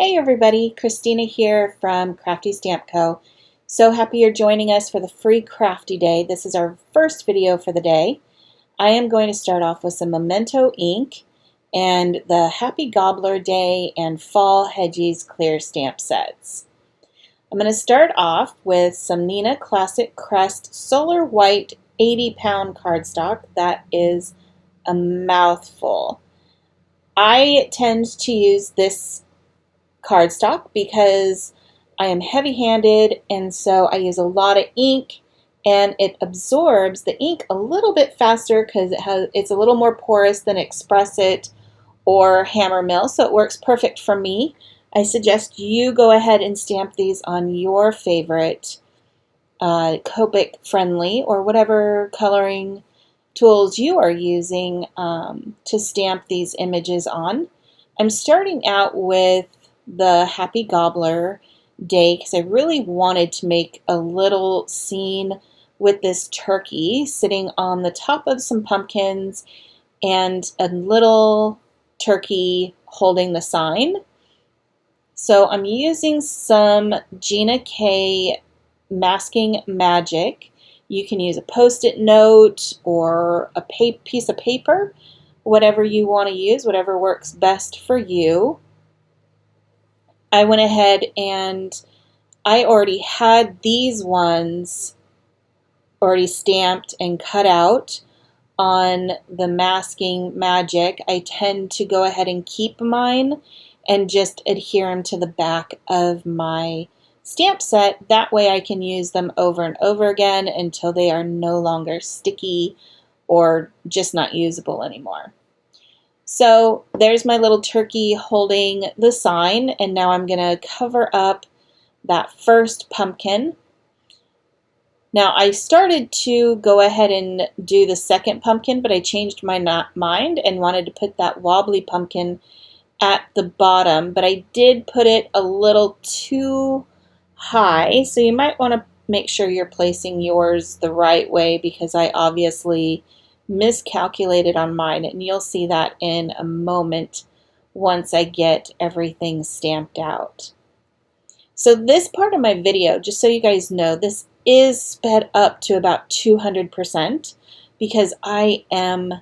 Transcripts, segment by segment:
Hey everybody, Christina here from Crafty Stamp Co. So happy you're joining us for the free Crafty Day. This is our first video for the day. I am going to start off with some Memento ink and the Happy Gobbler Day and Fall Hedgies clear stamp sets. I'm going to start off with some Neenah Classic Crest Solar White 80-pound cardstock. That is a mouthful. I tend to use this cardstock because I am heavy-handed, and so I use a lot of ink, and it absorbs the ink a little bit faster because it's a little more porous than Express It or Hammer Mill, so it works perfect for me. I suggest you go ahead and stamp these on your favorite Copic friendly or whatever coloring tools you are using to stamp these images on. I'm starting out with the Happy Gobbler Day because I really wanted to make a little scene with this turkey sitting on the top of some pumpkins and a little turkey holding the sign. So I'm using some Gina K masking magic. You can use a post-it note or a piece of paper, whatever you want to use, whatever works best for you. I went ahead and I already had these ones already stamped and cut out on the masking magic. I tend to go ahead and keep mine and just adhere them to the back of my stamp set. That way I can use them over and over again until they are no longer sticky or just not usable anymore. So there's my little turkey holding the sign, and now I'm going to cover up that first pumpkin. Now I started to go ahead and do the second pumpkin, but I changed my mind and wanted to put that wobbly pumpkin at the bottom, but I did put it a little too high, so you might want to make sure you're placing yours the right way because I obviously miscalculated on mine, and you'll see that in a moment once I get everything stamped out. So this part of my video, just so you guys know, this is sped up to about 200% because I am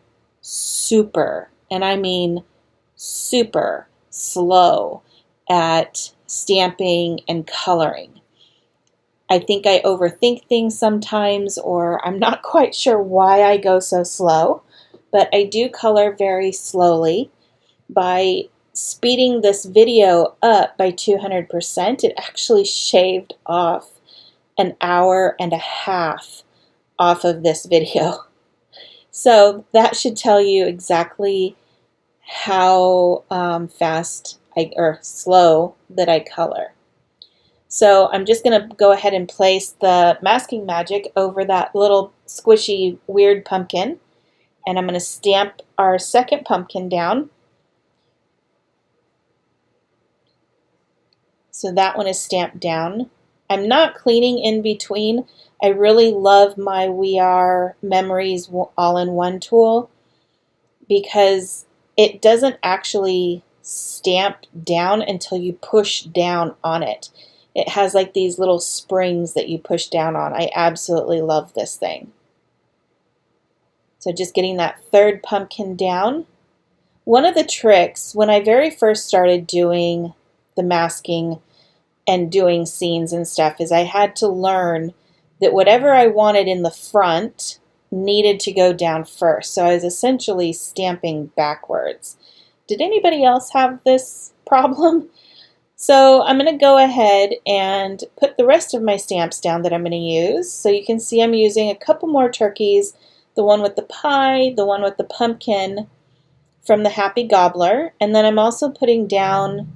super, and I mean super slow at stamping and coloring. I think I overthink things sometimes, or I'm not quite sure why I go so slow, but I do color very slowly. By speeding this video up by 200%, it actually shaved off an hour and a half off of this video. So that should tell you exactly how slow that I color. So I'm just going to go ahead and place the masking magic over that little squishy weird pumpkin, and I'm going to stamp our second pumpkin down. So that one is stamped down. I'm not cleaning in between. I really love my We Are Memories all-in-one tool because it doesn't actually stamp down until you push down on it. It has like these little springs that you push down on. I absolutely love this thing. So just getting that third pumpkin down. One of the tricks when I very first started doing the masking and doing scenes and stuff is I had to learn that whatever I wanted in the front needed to go down first. So I was essentially stamping backwards. Did anybody else have this problem? So I'm going to go ahead and put the rest of my stamps down that I'm going to use. So you can see I'm using a couple more turkeys, the one with the pie, the one with the pumpkin from the Happy Gobbler, and then I'm also putting down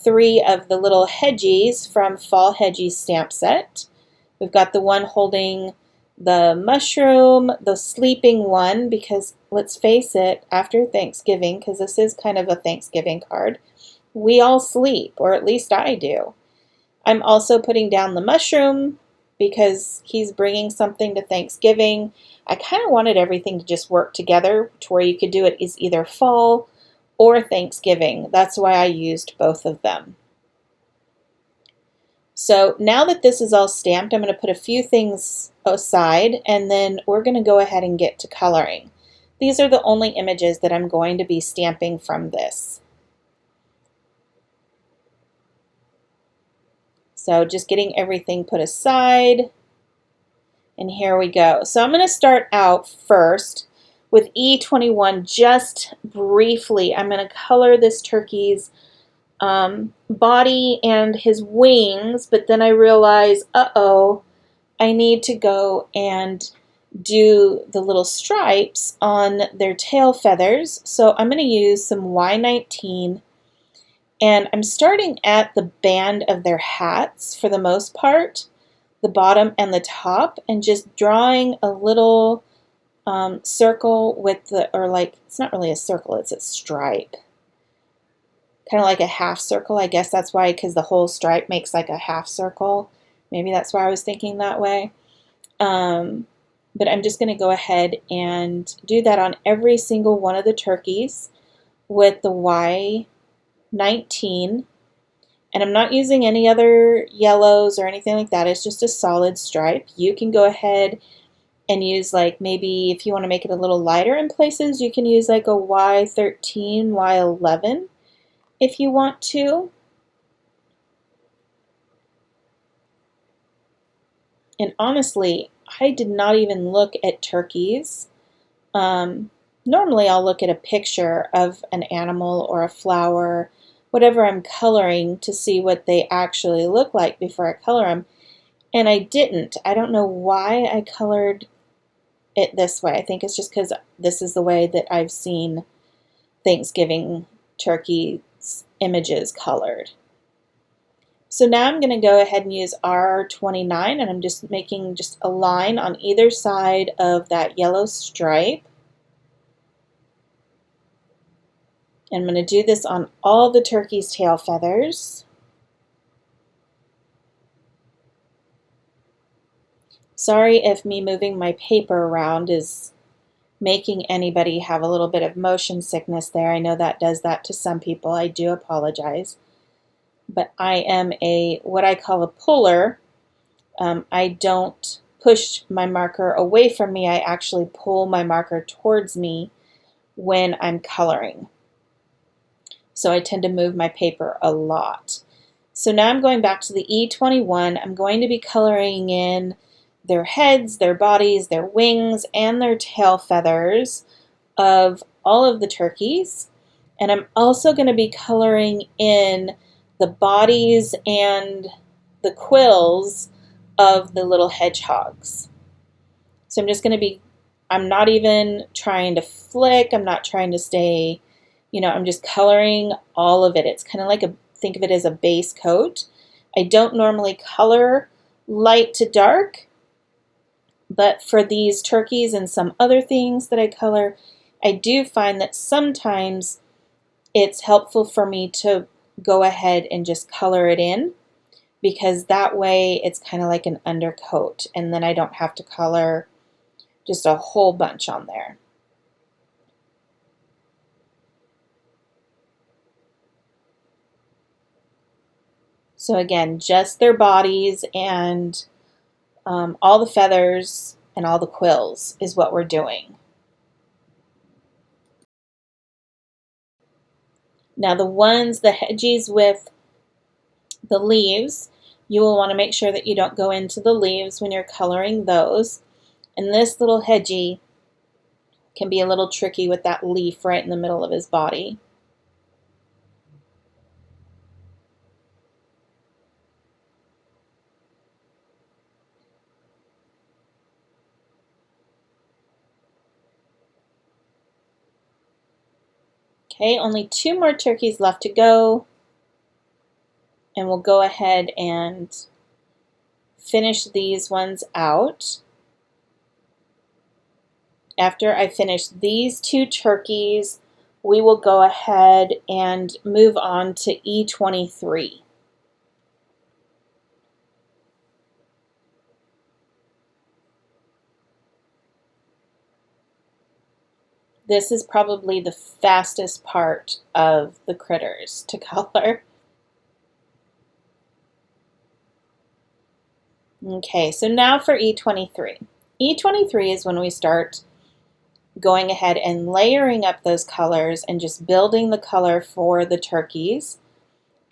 3 of the little Hedgies from Fall Hedgies stamp set. We've got the one holding the mushroom, the sleeping one, because let's face it, after Thanksgiving, because this is kind of a Thanksgiving card, we all sleep, or at least I do. I'm also putting down the mushroom because he's bringing something to Thanksgiving. I kind of wanted everything to just work together to where you could do it is either fall or Thanksgiving. That's why I used both of them. So now that this is all stamped, I'm going to put a few things aside, and then we're going to go ahead and get to coloring. These are the only images that I'm going to be stamping from this. So just getting everything put aside, and here we go. So I'm going to start out first with E21 just briefly. I'm going to color this turkey's body and his wings, but then I realize, uh-oh, I need to go and do the little stripes on their tail feathers. So I'm going to use some Y19, and I'm starting at the band of their hats for the most part, the bottom and the top, and just drawing a little circle with the, or like, it's not really a circle, it's a stripe. Kind of like a half circle, I guess that's why, because the whole stripe makes like a half circle. Maybe that's why I was thinking that way. But I'm just going to go ahead and do that on every single one of the turkeys with the Y19. And I'm not using any other yellows or anything like that. It's just a solid stripe. You can go ahead and use, like, maybe if you want to make it a little lighter in places, you can use like a Y13, Y11 if you want to. And honestly, I did not even look at turkeys. Normally I'll look at a picture of an animal or a flower, whatever I'm coloring, to see what they actually look like before I color them. And I didn't. I don't know why I colored it this way. I think it's just because this is the way that I've seen Thanksgiving turkey images colored. So now I'm going to go ahead and use R29, and I'm just making just a line on either side of that yellow stripe. And I'm going to do this on all the turkey's tail feathers. Sorry if me moving my paper around is making anybody have a little bit of motion sickness there. I know that does that to some people. I do apologize. But I am what I call a puller. I don't push my marker away from me. I actually pull my marker towards me when I'm coloring. So I tend to move my paper a lot. So now I'm going back to the E21. I'm going to be coloring in their heads, their bodies, their wings, and their tail feathers of all of the turkeys. And I'm also going to be coloring in the bodies and the quills of the little hedgehogs. So I'm just going to be, I'm not even trying to flick, I'm not trying to stay, I'm just coloring all of it. It's kind of like think of it as a base coat. I don't normally color light to dark, but for these turkeys and some other things that I color, I do find that sometimes it's helpful for me to go ahead and just color it in, because that way it's kind of like an undercoat, and then I don't have to color just a whole bunch on there. So again, just their bodies and all the feathers and all the quills is what we're doing. Now the hedgies with the leaves, you will want to make sure that you don't go into the leaves when you're coloring those. And this little hedgie can be a little tricky with that leaf right in the middle of his body. Okay, only 2 more turkeys left to go, and we'll go ahead and finish these ones out. After I finish these 2 turkeys, we will go ahead and move on to E23. This is probably the fastest part of the critters to color. Okay, so now for E23. E23 is when we start going ahead and layering up those colors and just building the color for the turkeys.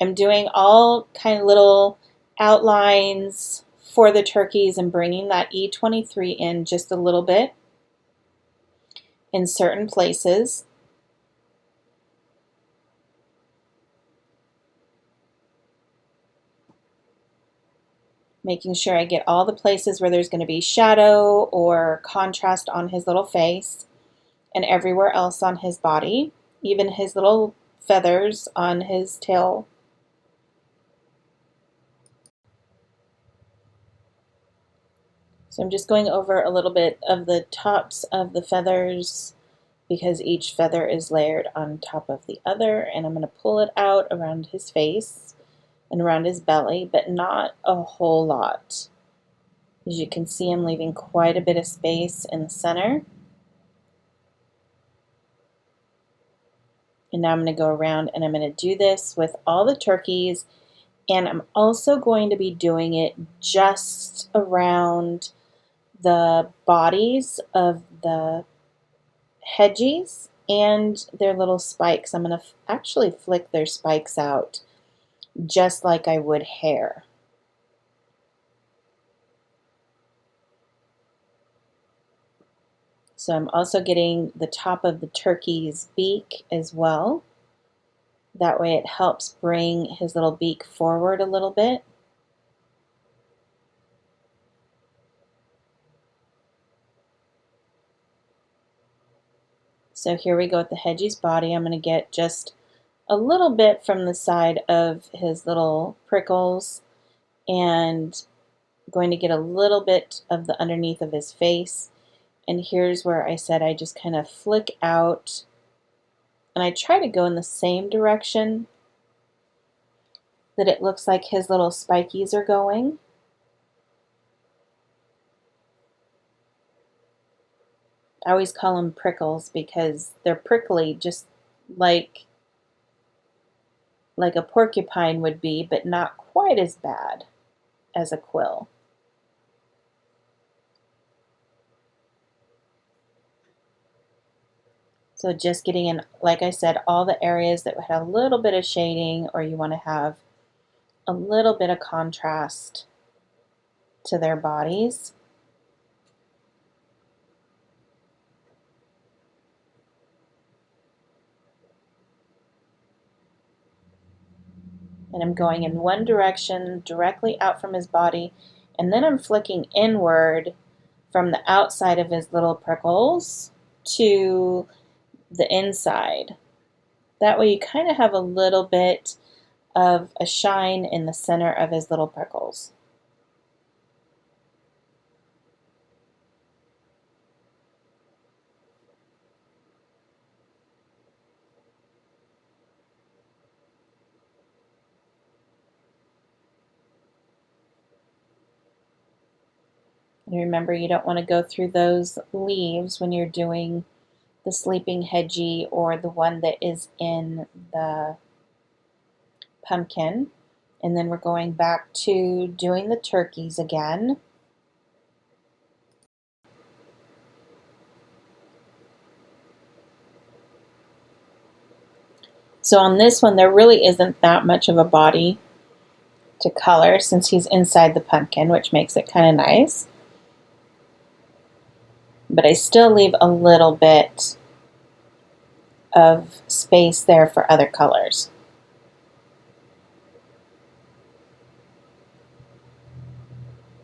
I'm doing all kind of little outlines for the turkeys and bringing that E23 in just a little bit in certain places. Making sure I get all the places where there's going to be shadow or contrast on his little face and everywhere else on his body, even his little feathers on his tail. So I'm just going over a little bit of the tops of the feathers because each feather is layered on top of the other, and I'm going to pull it out around his face and around his belly, but not a whole lot. As you can see, I'm leaving quite a bit of space in the center. And now I'm going to go around and I'm going to do this with all the turkeys, and I'm also going to be doing it just around the bodies of the Hedgies and their little spikes. I'm going to actually flick their spikes out just like I would hair. So I'm also getting the top of the turkey's beak as well. That way it helps bring his little beak forward a little bit. So here we go with the Hedgie's body. I'm going to get just a little bit from the side of his little prickles and going to get a little bit of the underneath of his face. And here's where I said I just kind of flick out and I try to go in the same direction that it looks like his little spikies are going. I always call them prickles because they're prickly just like a porcupine would be, but not quite as bad as a quill. So just getting in, like I said, all the areas that had a little bit of shading or you want to have a little bit of contrast to their bodies. And I'm going in one direction directly out from his body, and then I'm flicking inward from the outside of his little prickles to the inside. That way you kind of have a little bit of a shine in the center of his little prickles. And remember, you don't want to go through those leaves when you're doing the sleeping Hedgie or the one that is in the pumpkin. And then we're going back to doing the turkeys again. So on this one, there really isn't that much of a body to color since he's inside the pumpkin, which makes it kind of nice. But I still leave a little bit of space there for other colors.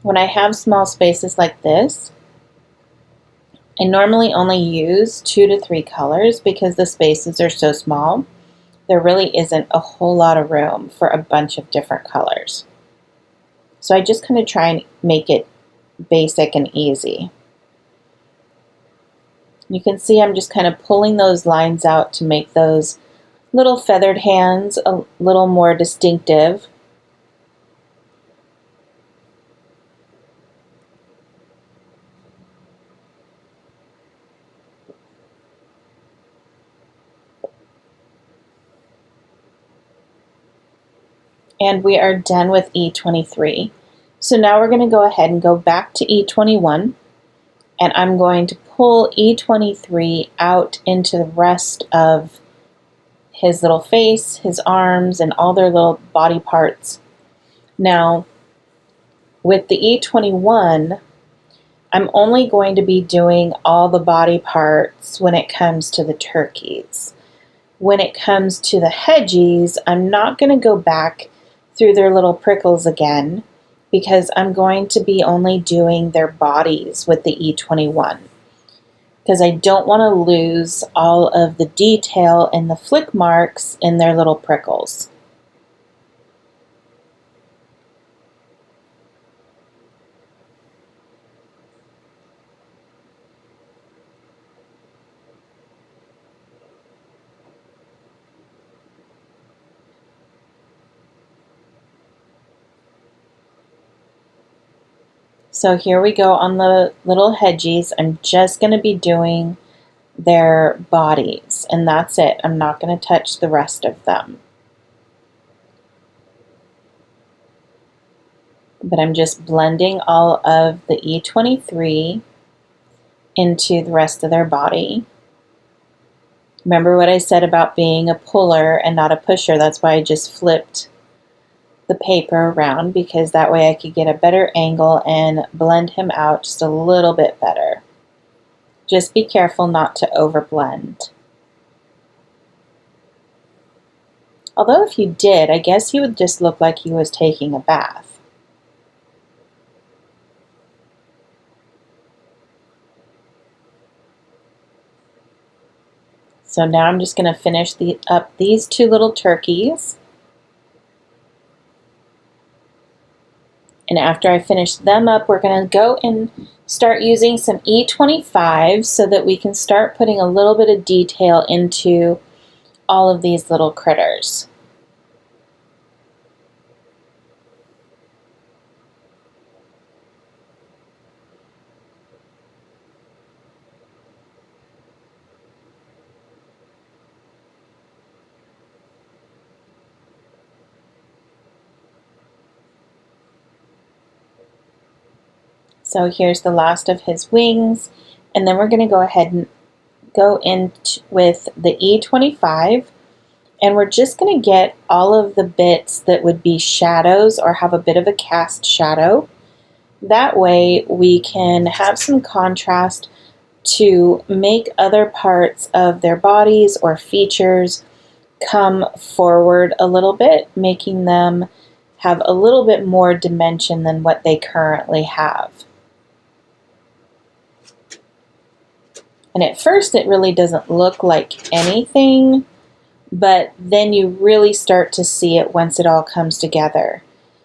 When I have small spaces like this, I normally only use 2 to 3 colors because the spaces are so small. There really isn't a whole lot of room for a bunch of different colors. So I just kind of try and make it basic and easy. You can see I'm just kind of pulling those lines out to make those little feathered hands a little more distinctive. And we are done with E23. So now we're going to go ahead and go back to E21, and I'm going to pull E23 out into the rest of his little face, his arms, and all their little body parts. Now, with the E21, I'm only going to be doing all the body parts when it comes to the turkeys. When it comes to the Hedgies, I'm not going to go back through their little prickles again because I'm going to be only doing their bodies with the E21 because I don't want to lose all of the detail and the flick marks in their little prickles. So here we go on the little Hedgies. I'm just going to be doing their bodies, and that's it. I'm not going to touch the rest of them. But I'm just blending all of the E23 into the rest of their body. Remember what I said about being a puller and not a pusher? That's why I just flipped the paper around, because that way I could get a better angle and blend him out just a little bit better. Just be careful not to overblend. Although if you did, I guess he would just look like he was taking a bath. So now I'm just going to finish up these two little turkeys. And after I finish them up, we're going to go and start using some E25 so that we can start putting a little bit of detail into all of these little critters. So here's the last of his wings, and then we're going to go ahead and go in with the E25, and we're just going to get all of the bits that would be shadows or have a bit of a cast shadow. That way we can have some contrast to make other parts of their bodies or features come forward a little bit, making them have a little bit more dimension than what they currently have. And at first it really doesn't look like anything, but then you really start to see it once it all comes together.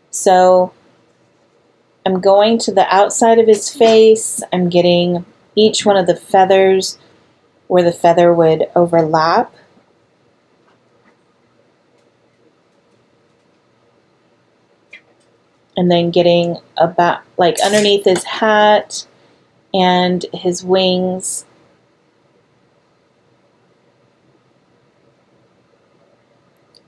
So I'm going to the outside of his face. I'm getting each one of the feathers where the feather would overlap. And then getting about like underneath his hat and his wings.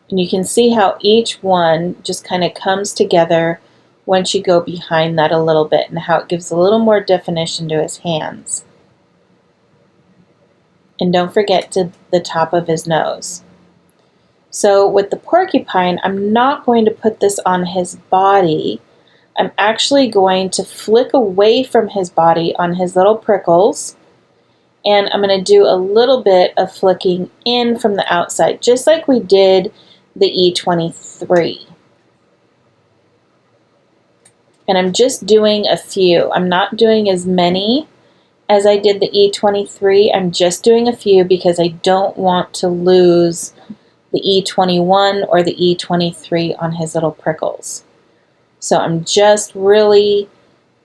And you can see how each one just kind of comes together once you go behind that a little bit, and how it gives a little more definition to his hands. And don't forget to the top of his nose. So with the porcupine, I'm not going to put this on his body. I'm actually going to flick away from his body on his little prickles, and I'm going to do a little bit of flicking in from the outside, just like we did the E23. And I'm just doing a few. I'm not doing as many as I did the E23. I'm just doing a few because I don't want to lose the E21 or the E23 on his little prickles. So I'm just really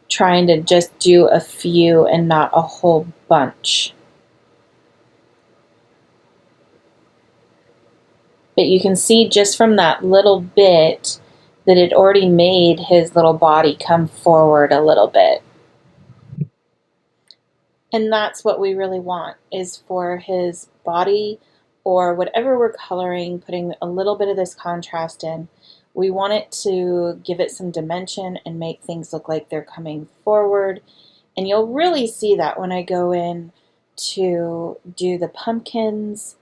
trying to just do a few and not a whole bunch. But you can see just from that little bit that it already made his little body come forward a little bit. And that's what we really want, is for his body or whatever we're coloring, putting a little bit of this contrast in. We want it to give it some dimension and make things look like they're coming forward. And you'll really see that when I go in to do the pumpkins,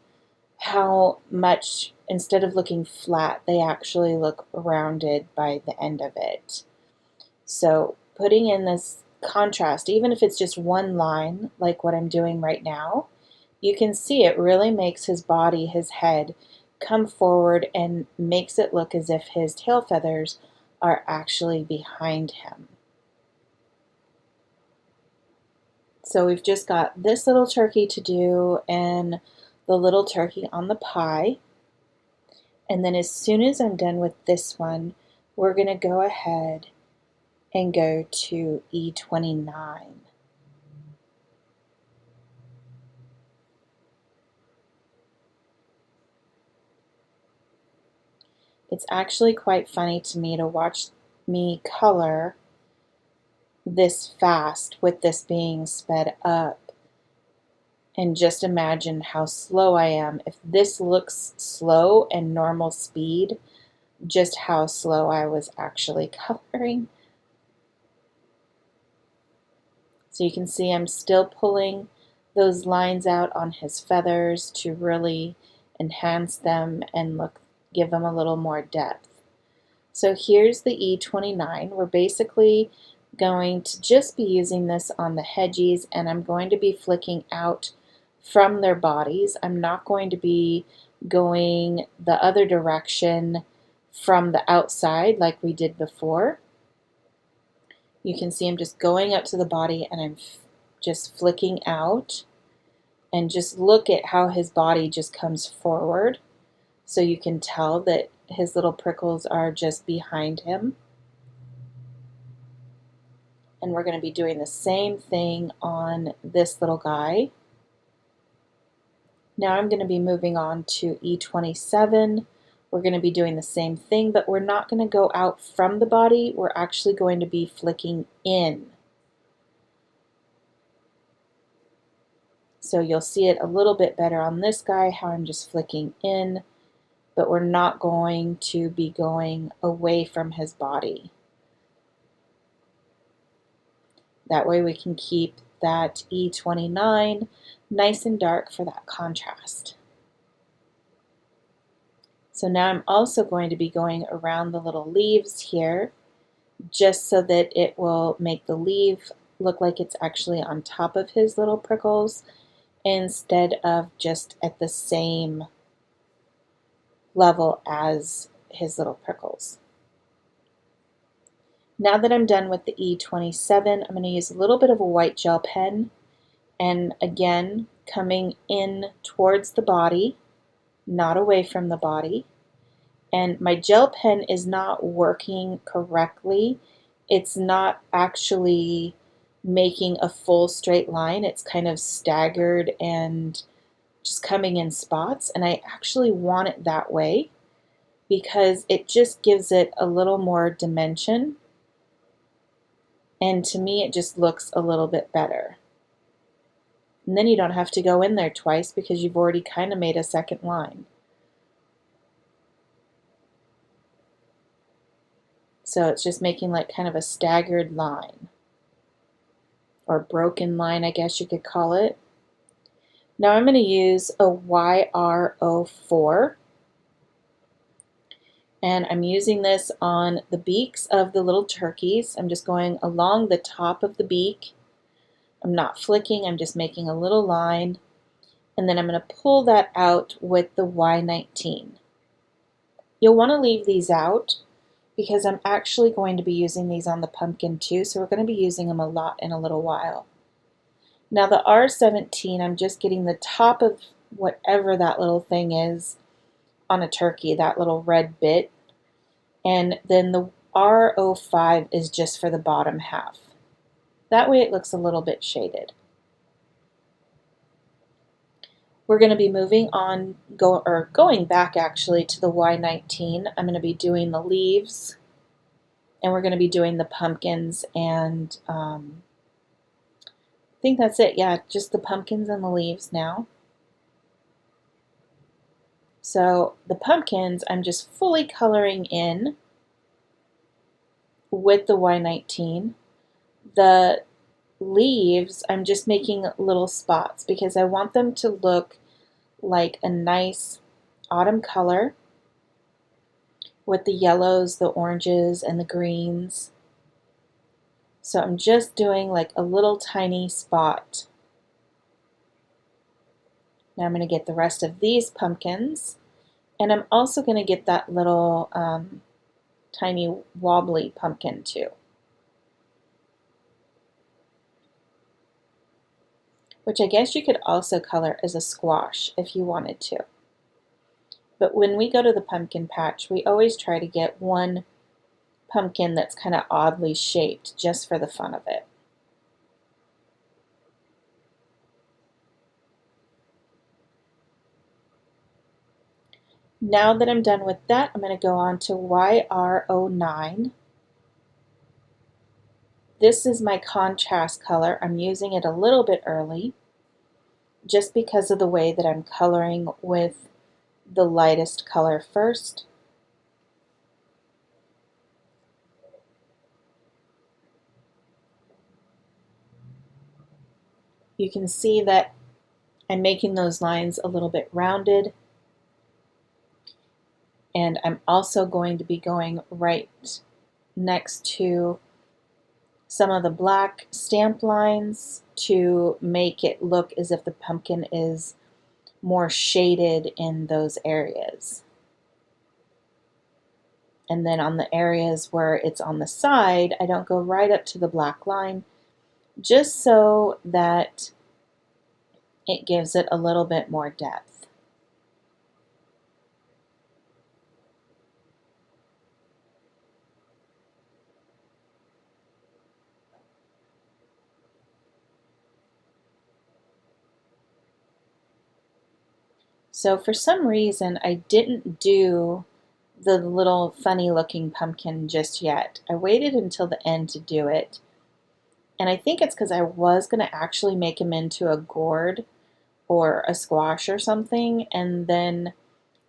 how much, instead of looking flat, they actually look rounded by the end of it. So putting in this contrast, even if it's just one line, like what I'm doing right now, you can see it really makes his body, his head, come forward and makes it look as if his tail feathers are actually behind him. So we've just got this little turkey to do and the little turkey on the pie. And then as soon as I'm done with this one, we're going to go ahead and go to E29. It's actually quite funny to me to watch me color this fast with this being sped up, and just imagine how slow I am. If this looks slow and normal speed, just how slow I was actually coloring. So you can see I'm still pulling those lines out on his feathers to really enhance them and give them a little more depth. So here's the E29. We're basically going to just be using this on the Hedgies, and I'm going to be flicking out from their bodies. I'm not going to be going the other direction from the outside like we did before. You can see I'm just going up to the body and I'm just flicking out, and just look at how his body just comes forward. So you can tell that his little prickles are just behind him. And we're going to be doing the same thing on this little guy. Now I'm going to be moving on to E27. We're going to be doing the same thing, but we're not going to go out from the body. We're actually going to be flicking in. So you'll see it a little bit better on this guy, how I'm just flicking in, but we're not going to be going away from his body. That way we can keep that E29 nice and dark for that contrast. So now I'm also going to be going around the little leaves here, just so that it will make the leaf look like it's actually on top of his little prickles instead of just at the same level as his little prickles. Now that I'm done with the E27, I'm going to use a little bit of a white gel pen, and again coming in towards the body, not away from the body. And my gel pen is not working correctly. It's not actually making a full straight line. It's kind of staggered and just coming in spots, and I actually want it that way because it just gives it a little more dimension, and to me it just looks a little bit better. And then you don't have to go in there twice because you've already kind of made a second line. So it's just making like kind of a staggered line, or broken line, I guess you could call it. Now I'm going to use a YR04, and I'm using this on the beaks of the little turkeys. I'm just going along the top of the beak. I'm not flicking, I'm just making a little line, and then I'm going to pull that out with the Y19. You'll want to leave these out because I'm actually going to be using these on the pumpkin too, so we're going to be using them a lot in a little while. Now the R17, I'm just getting the top of whatever that little thing is on a turkey, that little red bit, and then the R05 is just for the bottom half. That way it looks a little bit shaded. We're going to be moving on, going back actually to the Y19. I'm going to be doing the leaves, and we're going to be doing the pumpkins, and I think that's it. Yeah, just the pumpkins and the leaves now. So the pumpkins, I'm just fully coloring in with the Y19. The leaves, I'm just making little spots because I want them to look like a nice autumn color with the yellows, the oranges, and the greens. So I'm just doing like a little tiny spot. Now I'm going to get the rest of these pumpkins, and I'm also going to get that little tiny wobbly pumpkin too, which I guess you could also color as a squash if you wanted to. But when we go to the pumpkin patch, we always try to get one pumpkin that's kind of oddly shaped just for the fun of it. Now that I'm done with that, I'm going to go on to YR09. This is my contrast color. I'm using it a little bit early just because of the way that I'm coloring with the lightest color first. You can see that I'm making those lines a little bit rounded, and I'm also going to be going right next to some of the black stamp lines to make it look as if the pumpkin is more shaded in those areas. And then on the areas where it's on the side, I don't go right up to the black line, just so that it gives it a little bit more depth. So for some reason, I didn't do the little funny looking pumpkin just yet. I waited until the end to do it. And I think it's because I was going to actually make him into a gourd or a squash or something. And then,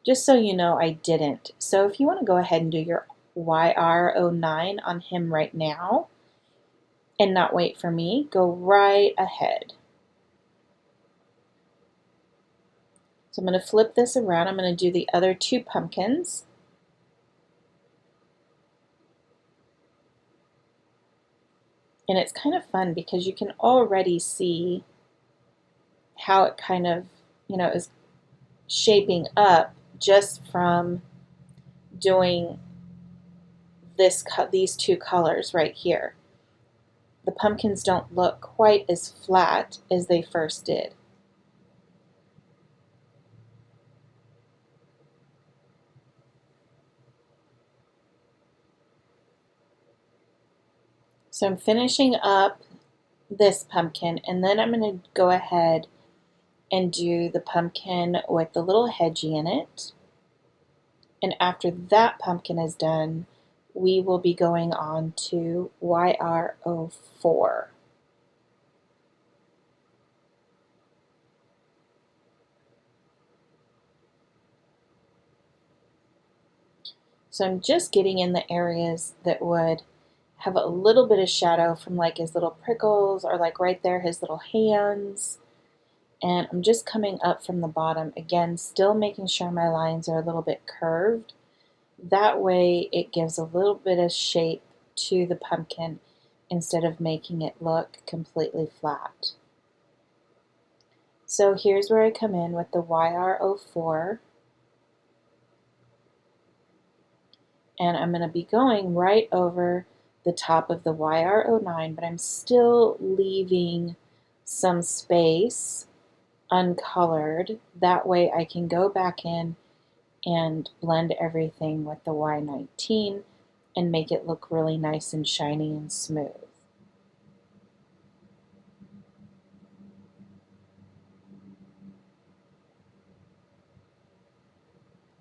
just so you know, I didn't. So if you want to go ahead and do your YR09 on him right now and not wait for me, go right ahead. So I'm going to flip this around. I'm going to do the other two pumpkins. And it's kind of fun because you can already see how it kind of, is shaping up just from doing these two colors right here. The pumpkins don't look quite as flat as they first did. So I'm finishing up this pumpkin, and then I'm going to go ahead and do the pumpkin with the little hedgie in it. And after that pumpkin is done, we will be going on to YR04. So I'm just getting in the areas that would have a little bit of shadow from like his little prickles, or like right there, his little hands. And I'm just coming up from the bottom, again, still making sure my lines are a little bit curved. That way it gives a little bit of shape to the pumpkin instead of making it look completely flat. So here's where I come in with the YR04. And I'm going to be going right over the top of the YR09, but I'm still leaving some space uncolored. That way I can go back in and blend everything with the Y19 and make it look really nice and shiny and smooth.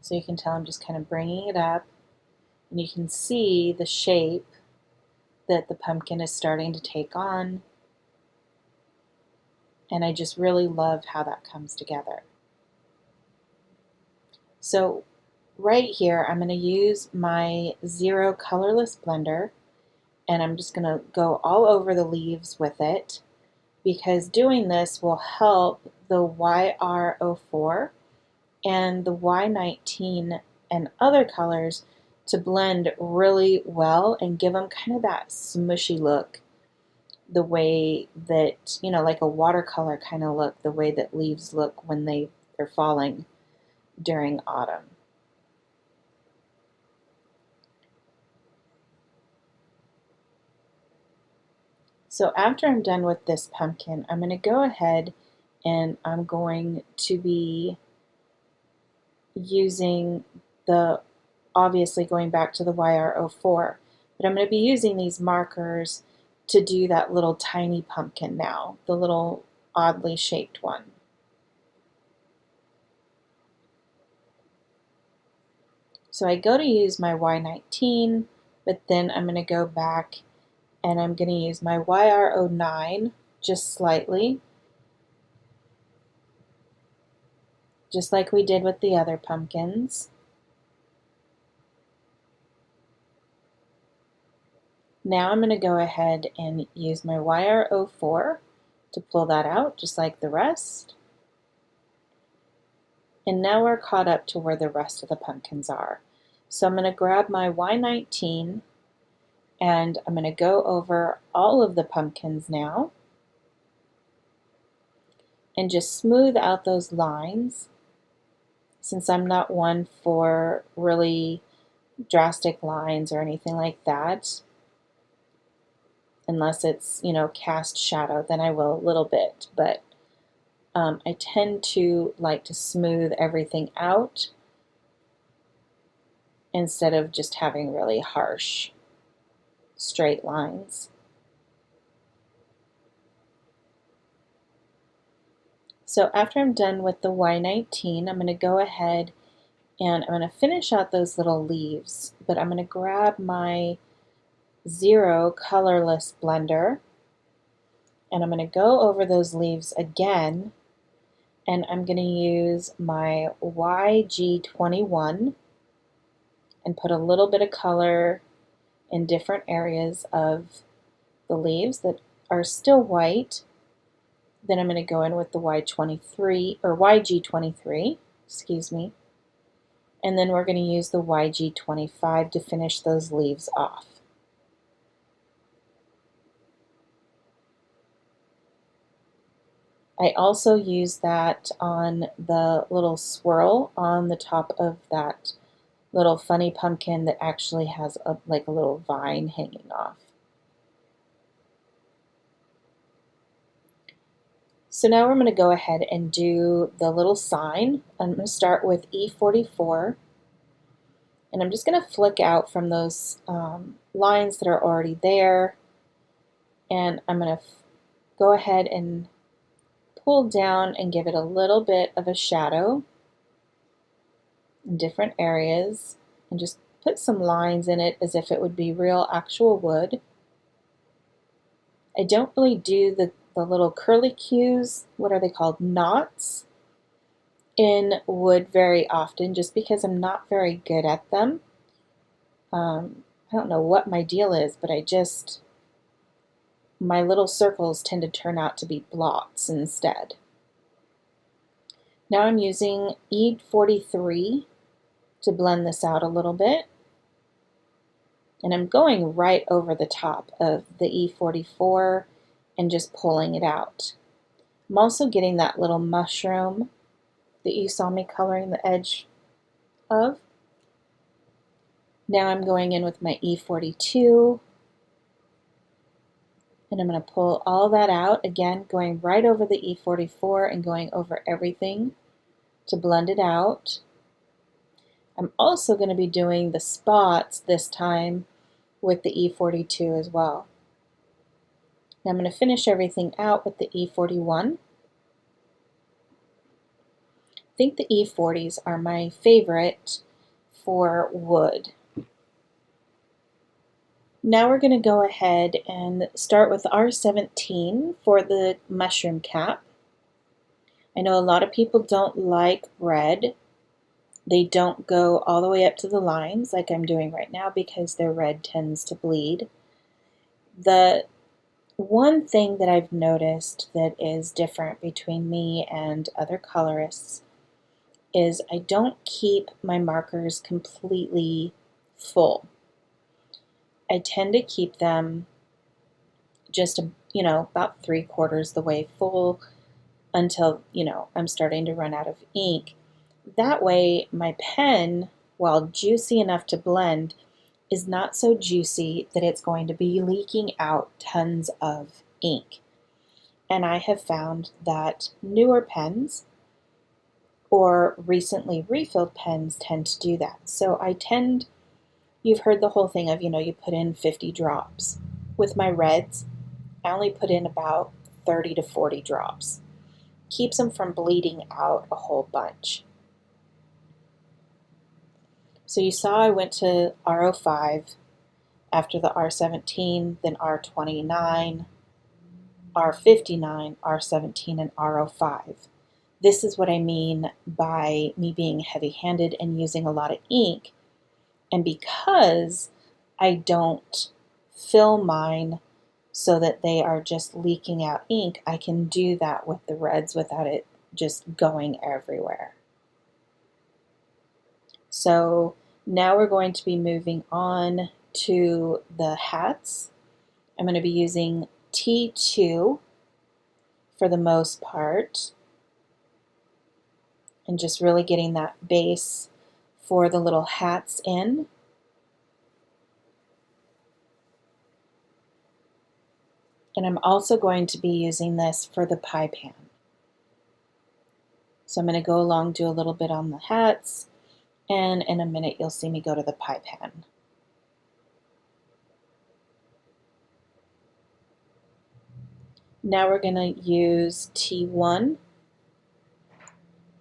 So you can tell I'm just kind of bringing it up, and you can see the shape that the pumpkin is starting to take on. And I just really love how that comes together. So right here, I'm going to use my Zero colorless blender, and I'm just going to go all over the leaves with it, because doing this will help the YR04 and the Y19 and other colors to blend really well and give them kind of that smushy look, the way that, you know, like a watercolor kind of look, the way that leaves look when they're falling during autumn. So after I'm done with this pumpkin, I'm going to go ahead and I'm going to be using obviously going back to the YR04, but I'm going to be using these markers to do that little tiny pumpkin now, the little oddly shaped one. So I go to use my Y19, but then I'm going to go back and I'm going to use my YR09 just slightly, just like we did with the other pumpkins. Now I'm going to go ahead and use my YR04 to pull that out just like the rest. And now we're caught up to where the rest of the pumpkins are. So I'm going to grab my Y19 and I'm going to go over all of the pumpkins now and just smooth out those lines, since I'm not one for really drastic lines or anything like that. Unless it's, you know, cast shadow, then I will a little bit, but I tend to like to smooth everything out instead of just having really harsh straight lines. So after I'm done with the Y19, I'm going to go ahead and I'm going to finish out those little leaves, but I'm going to grab my 0 colorless blender and I'm going to go over those leaves again, and I'm going to use my YG21 and put a little bit of color in different areas of the leaves that are still white. Then I'm going to go in with the Y23 or YG23, excuse me, and then we're going to use the YG25 to finish those leaves off. I also use that on the little swirl on the top of that little funny pumpkin that actually has like a little vine hanging off. So now we're going to go ahead and do the little sign. I'm going to start with E44, and I'm just going to flick out from those lines that are already there, and I'm going to go ahead and pull down and give it a little bit of a shadow in different areas, and just put some lines in it as if it would be real actual wood. I don't really do the little curly cues, what are they called, knots, in wood very often, just because I'm not very good at them. I don't know what my deal is, but my little circles tend to turn out to be blots instead. Now I'm using E43 to blend this out a little bit, and I'm going right over the top of the E44 and just pulling it out. I'm also getting that little mushroom that you saw me coloring the edge of. Now I'm going in with my E42 and I'm going to pull all that out, again going right over the E44 and going over everything to blend it out. I'm also going to be doing the spots this time with the E42 as well. Now I'm going to finish everything out with the E41. I think the E40s are my favorite for wood. Now we're going to go ahead and start with R17 for the mushroom cap. I know a lot of people don't like red. They don't go all the way up to the lines like I'm doing right now because their red tends to bleed. The one thing that I've noticed that is different between me and other colorists is I don't keep my markers completely full. I tend to keep them just, about 3/4 the way full until, I'm starting to run out of ink. That way my pen, while juicy enough to blend, is not so juicy that it's going to be leaking out tons of ink. And I have found that newer pens or recently refilled pens tend to do that. So you've heard the whole thing of, you put in 50 drops. With my reds, I only put in about 30 to 40 drops. Keeps them from bleeding out a whole bunch. So you saw I went to R05 after the R17, then R29, R59, R17, and R05. This is what I mean by me being heavy-handed and using a lot of ink. And because I don't fill mine so that they are just leaking out ink, I can do that with the reds without it just going everywhere. So now we're going to be moving on to the hats. I'm going to be using T2 for the most part, and just really getting that base for the little hats in. And I'm also going to be using this for the pie pan. So I'm going to go along, do a little bit on the hats, and in a minute you'll see me go to the pie pan. Now we're going to use T1,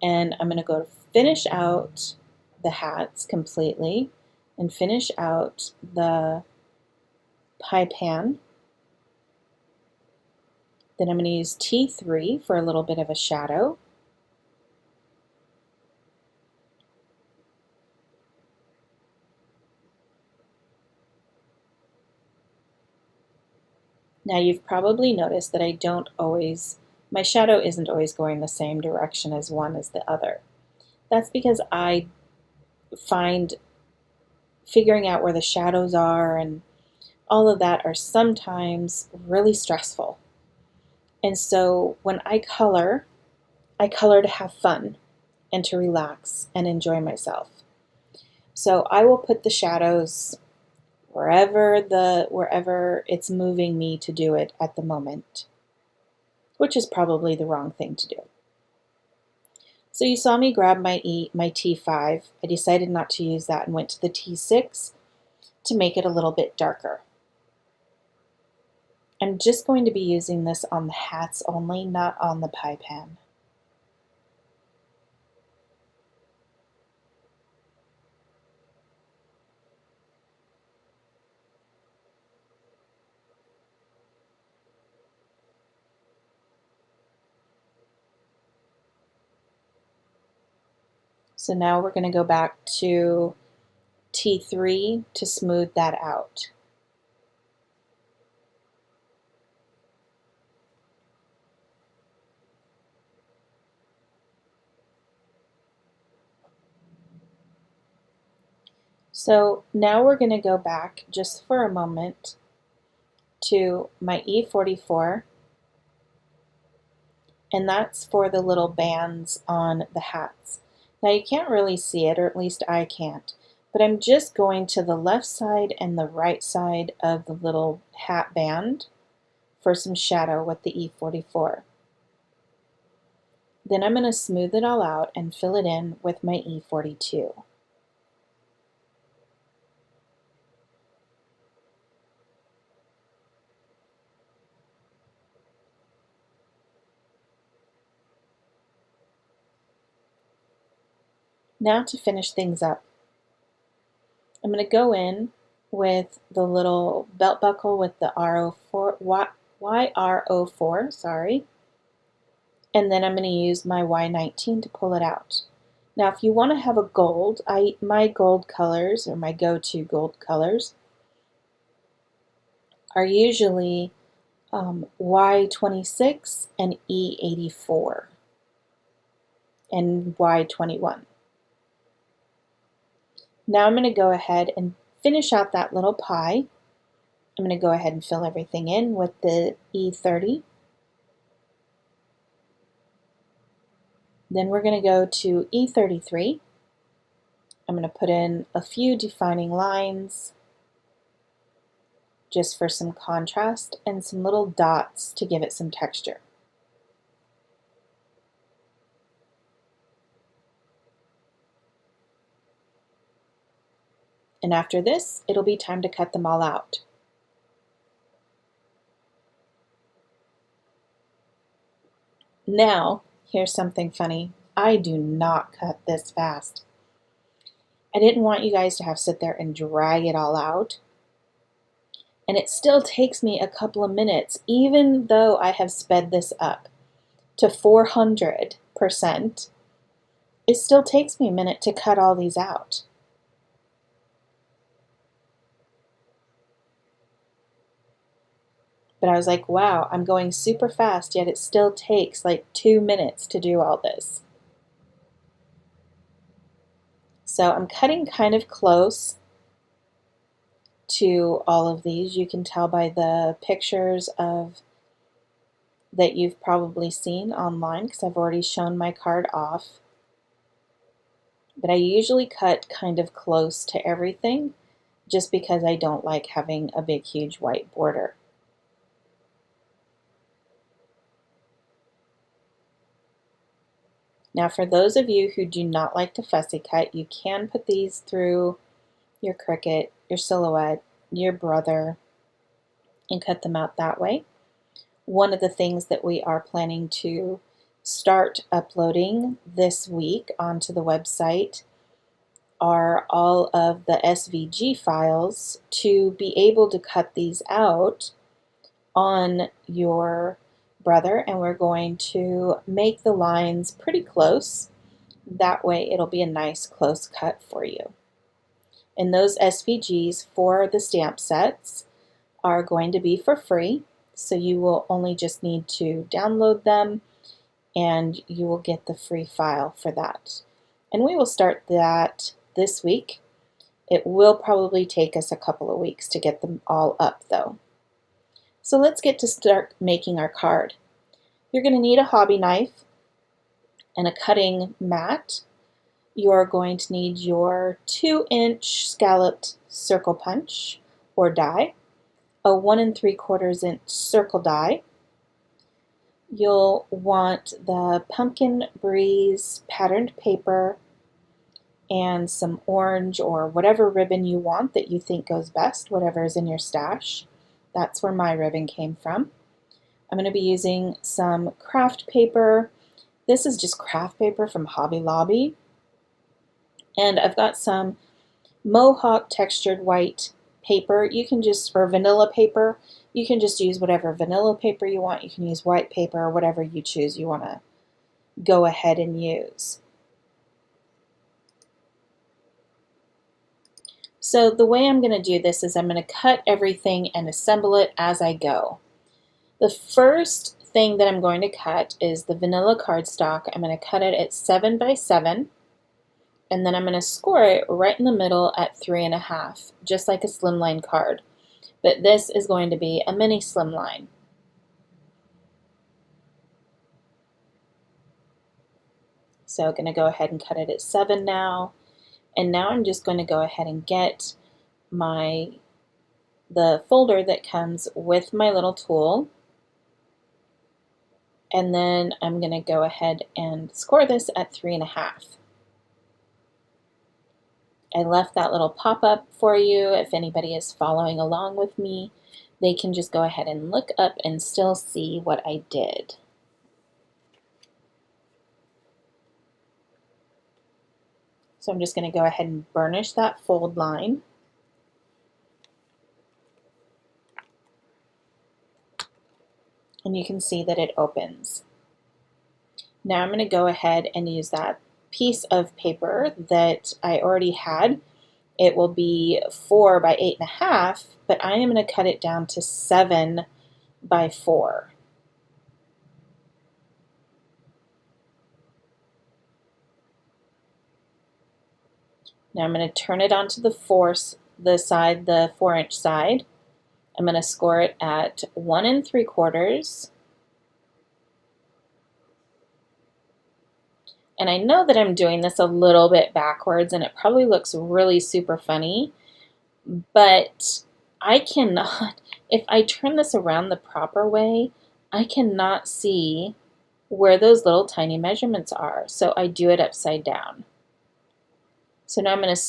and I'm going to go to finish out the hats completely and finish out the pie pan. Then I'm going to use T3 for a little bit of a shadow. Now you've probably noticed that my shadow isn't always going the same direction as one as the other. That's because I find figuring out where the shadows are and all of that are sometimes really stressful. And so when I color to have fun and to relax and enjoy myself. So I will put the shadows wherever it's moving me to do it at the moment, which is probably the wrong thing to do. So you saw me grab my T5. I decided not to use that and went to the T6 to make it a little bit darker. I'm just going to be using this on the hats only, not on the pie pan. So now we're going to go back to T3 to smooth that out. So now we're going to go back just for a moment to my E44, and that's for the little bands on the hats. Now you can't really see it, or at least I can't, but I'm just going to the left side and the right side of the little hat band for some shadow with the E44. Then I'm going to smooth it all out and fill it in with my E42. Now to finish things up, I'm going to go in with the little belt buckle with the YR04, sorry, and then I'm going to use my Y19 to pull it out. Now if you want to have a gold, my gold colors, or my go-to gold colors, are usually Y26 and E84 and Y21. Now I'm going to go ahead and finish out that little pie. I'm going to go ahead and fill everything in with the E30. Then we're going to go to E33. I'm going to put in a few defining lines just for some contrast and some little dots to give it some texture. And after this, it'll be time to cut them all out. Now, here's something funny. I do not cut this fast. I didn't want you guys to have to sit there and drag it all out. And it still takes me a couple of minutes, even though I have sped this up to 400%. It still takes me a minute to cut all these out. But I was like, wow, I'm going super fast, yet it still takes like 2 minutes to do all this. So I'm cutting kind of close to all of these. You can tell by the pictures that you've probably seen online because I've already shown my card off. But I usually cut kind of close to everything just because I don't like having a big huge white border. Now for those of you who do not like to fussy cut, you can put these through your Cricut, your Silhouette, your Brother, and cut them out that way. One of the things that we are planning to start uploading this week onto the website are all of the SVG files to be able to cut these out on your Brother, and we're going to make the lines pretty close. That way it'll be a nice close cut for you. And those SVGs for the stamp sets are going to be for free, so you will only just need to download them and you will get the free file for that. And we will start that this week. It will probably take us a couple of weeks to get them all up though. So let's get to start making our card. You're going to need a hobby knife and a cutting mat. You're going to need your 2-inch scalloped circle punch or die, a 1 3/4 inch circle die. You'll want the Pumpkin Breeze patterned paper and some orange or whatever ribbon you want that you think goes best, whatever is in your stash. That's where my ribbon came from. I'm going to be using some craft paper. This is just craft paper from Hobby Lobby. And I've got some Mohawk textured white paper. You can just, or vanilla paper. You can just use whatever vanilla paper you want. You can use white paper or whatever you choose you want to go ahead and use. So the way I'm going to do this is I'm going to cut everything and assemble it as I go. The first thing that I'm going to cut is the vanilla cardstock. I'm going to cut it at 7 by 7, and then I'm going to score it right in the middle at 3.5, just like a slimline card. But this is going to be a mini slimline. So I'm going to go ahead and cut it at 7 now. And now I'm just going to go ahead and get the folder that comes with my little tool. And then I'm going to go ahead and score this at 3.5. I left that little pop-up for you. If anybody is following along with me, they can just go ahead and look up and still see what I did. So I'm just going to go ahead and burnish that fold line. And you can see that it opens. Now I'm going to go ahead and use that piece of paper that I already had it will be 4 by 8.5, but I am going to cut it down to 7 by 4. Now I'm going to turn it onto the 4-inch side. I'm going to score it at 1 3/4. And I know that I'm doing this a little bit backwards and it probably looks really super funny, but I cannot, if I turn this around the proper way, I cannot see where those little tiny measurements are. So I do it upside down. So now I'm going to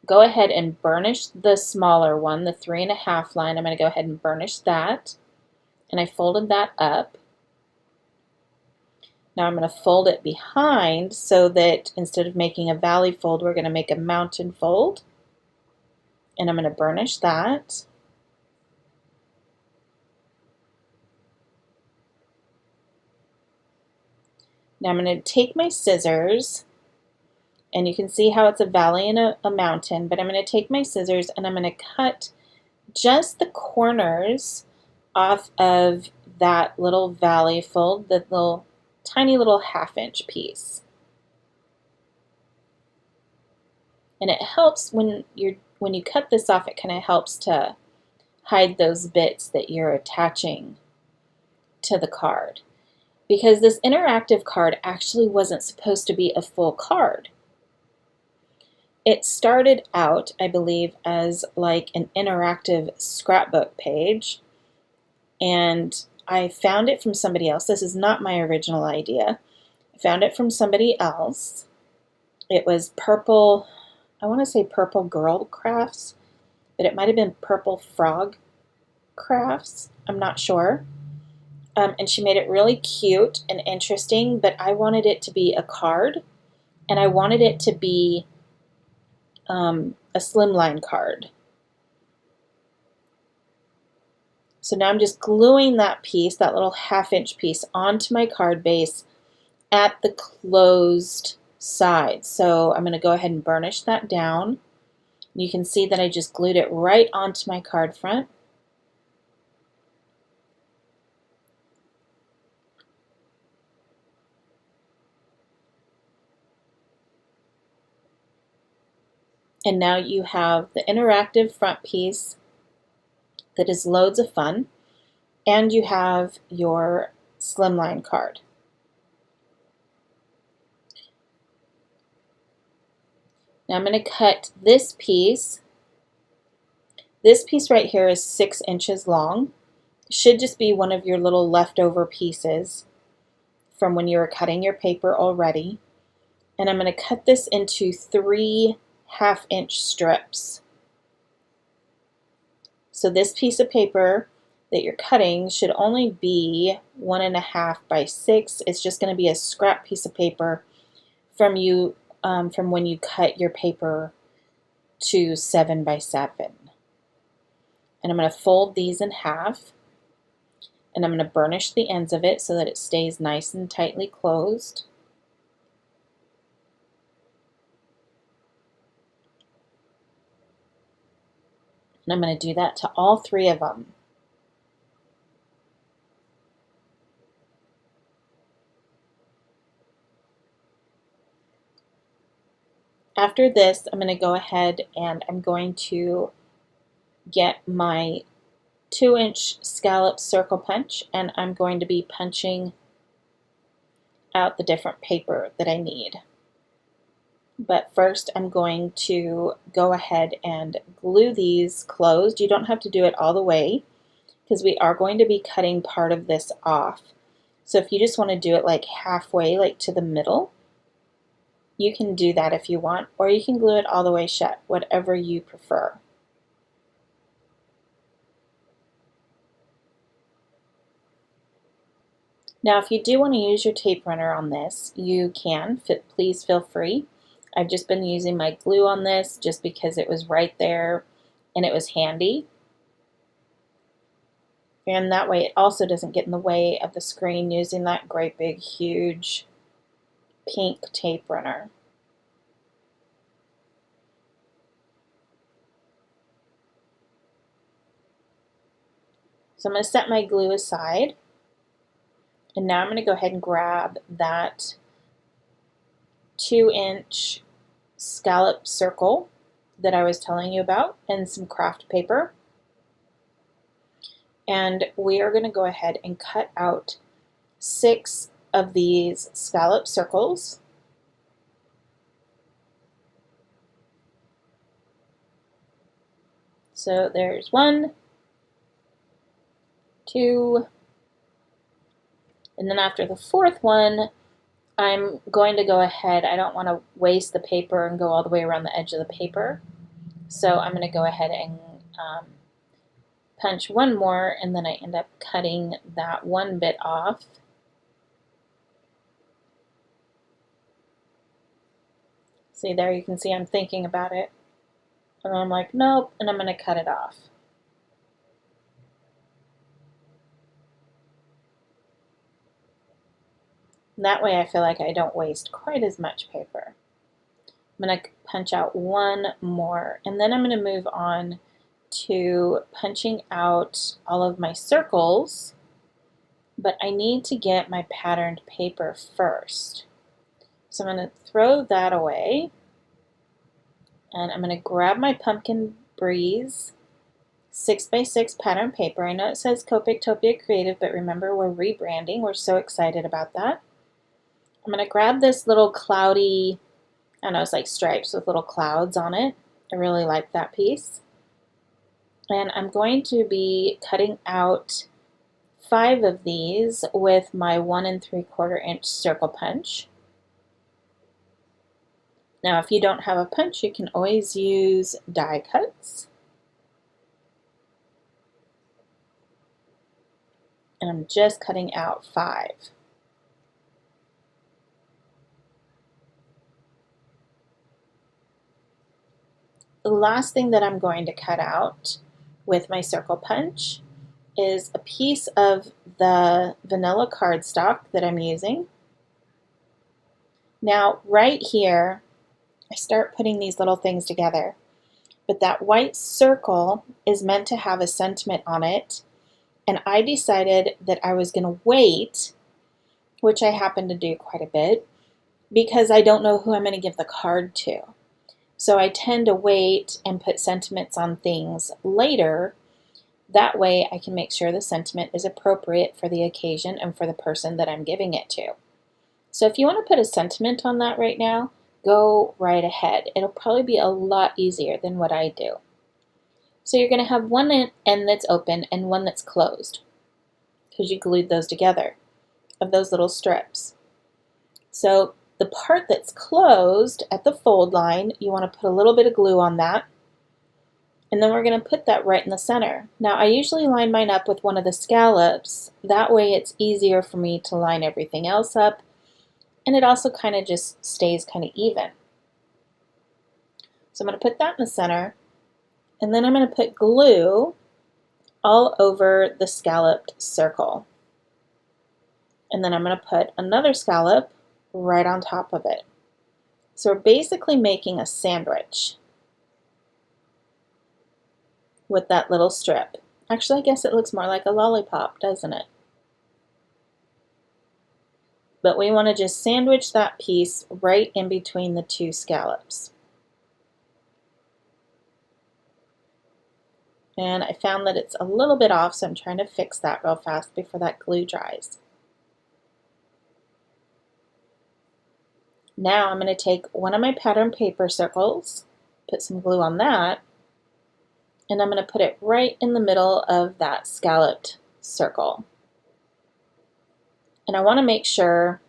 go ahead and burnish the smaller one, the 3.5 line. I'm going to go ahead and burnish that. And I folded that up. Now I'm going to fold it behind so that instead of making a valley fold, we're going to make a mountain fold. And I'm going to burnish that. Now I'm going to take my scissors, and you can see how it's a valley and a mountain, but I'm going to take my scissors and I'm going to cut just the corners off of that little valley fold, the little tiny little 1/2-inch piece. And it helps when you cut this off, it kind of helps to hide those bits that you're attaching to the card. Because this interactive card actually wasn't supposed to be a full card. It started out, I believe, as like an interactive scrapbook page, and I found it from somebody else. This is not my original idea. I found it from somebody else. It was Purple, I want to say Purple Girl Crafts, but it might have been Purple Frog Crafts. I'm not sure. And she made it really cute and interesting, but I wanted it to be a card, and I wanted it to be a slimline card. So now I'm just gluing that piece, that little 1/2-inch piece, onto my card base at the closed side. So I'm going to go ahead and burnish that down. You can see that I just glued it right onto my card front. And now you have the interactive front piece that is loads of fun, and you have your slimline card. Now I'm going to cut this piece. This piece right here is 6 inches long. It should just be one of your little leftover pieces from when you were cutting your paper already. And I'm going to cut this into 3 1/2-inch strips. So this piece of paper that you're cutting should only be 1.5 by 6. It's just going to be a scrap piece of paper from when you cut your paper to 7 by 7. And I'm going to fold these in half, and I'm going to burnish the ends of it so that it stays nice and tightly closed. And I'm going to do that to all 3 of them. After this, I'm going to go ahead and I'm going to get my 2-inch scallop circle punch, and I'm going to be punching out the different paper that I need. But first I'm going to go ahead and glue these closed. You don't have to do it all the way because we are going to be cutting part of this off. So if you just want to do it like halfway, like to the middle, you can do that if you want, or you can glue it all the way shut, whatever you prefer. Now if you do want to use your tape runner on this, you can. Please feel free. I've just been using my glue on this just because it was right there and it was handy. And that way it also doesn't get in the way of the screen using that great big huge pink tape runner. So I'm going to set my glue aside. And now I'm going to go ahead and grab that 2-inch scallop circle that I was telling you about and some craft paper. And we are going to go ahead and cut out 6 of these scallop circles. So there's 1, 2, and then after the 4th one, I'm going to go ahead, I don't want to waste the paper and go all the way around the edge of the paper. So I'm going to go ahead and punch 1 more, and then I end up cutting that 1 bit off. See there, you can see I'm thinking about it. And I'm like, nope, and I'm going to cut it off. And that way I feel like I don't waste quite as much paper. I'm going to punch out 1 more, and then I'm going to move on to punching out all of my circles, but I need to get my patterned paper first. So I'm going to throw that away, and I'm going to grab my Pumpkin Breeze 6x6 pattern paper. I know it says Copic Creative, but remember, we're rebranding. We're so excited about that. I'm going to grab this little cloudy, I don't know, it's like stripes with little clouds on it. I really like that piece. And I'm going to be cutting out 5 of these with my 1 3/4 inch circle punch. Now, if you don't have a punch, you can always use die cuts. And I'm just cutting out 5. The last thing that I'm going to cut out with my circle punch is a piece of the vanilla cardstock that I'm using. Now, right here, I start putting these little things together, but that white circle is meant to have a sentiment on it, and I decided that I was going to wait, which I happen to do quite a bit, because I don't know who I'm going to give the card to. So I tend to wait and put sentiments on things later. That way I can make sure the sentiment is appropriate for the occasion and for the person that I'm giving it to. So if you want to put a sentiment on that right now, go right ahead. It'll probably be a lot easier than what I do. So you're going to have one end that's open and one that's closed, because you glued those together, of those little strips. So the part that's closed at the fold line, you want to put a little bit of glue on that, and then we're going to put that right in the center. Now, I usually line mine up with one of the scallops. That way it's easier for me to line everything else up, and it also kind of just stays kind of even. So I'm going to put that in the center, and then I'm going to put glue all over the scalloped circle. And then I'm going to put another scallop right on top of it. So we're basically making a sandwich with that little strip. Actually, I guess it looks more like a lollipop, doesn't it? But we want to just sandwich that piece right in between the 2 scallops. And I found that it's a little bit off, so I'm trying to fix that real fast before that glue dries. Now I'm going to take one of my pattern paper circles, put some glue on that, and I'm going to put it right in the middle of that scalloped circle. And I want to make sure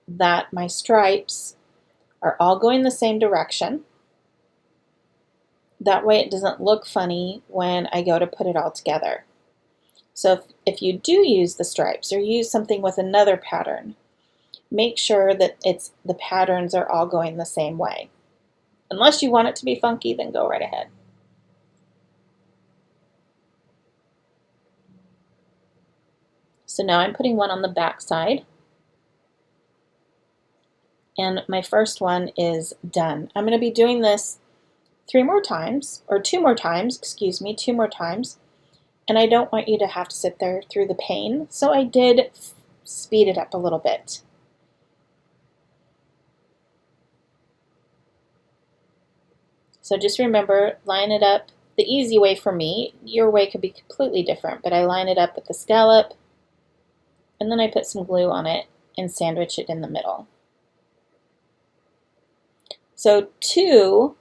that my stripes are all going the same direction. That way it doesn't look funny when I go to put it all together. So if you do use the stripes or use something with another pattern, make sure that the patterns are all going the same way. Unless you want it to be funky, then go right ahead. So now I'm putting one on the back side, and my first one is done. I'm going to be doing this 2 more times, and I don't want you to have to sit there through the pain, so I did speed it up a little bit. So just remember, line it up the easy way for me. Your way could be completely different, but I line it up with the scallop, and then I put some glue on it and sandwich it in the middle. So 2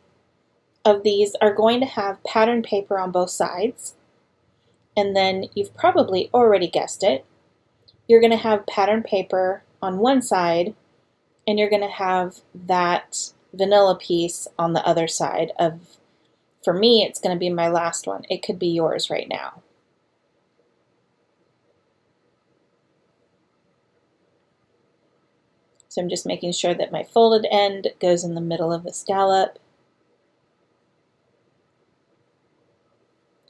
of these are going to have pattern paper on both sides, and then you've probably already guessed it. You're going to have pattern paper on one side, and you're going to have that vanilla piece on the other side of, for me, it's going to be my last one. It could be yours right now. So I'm just making sure that my folded end goes in the middle of the scallop,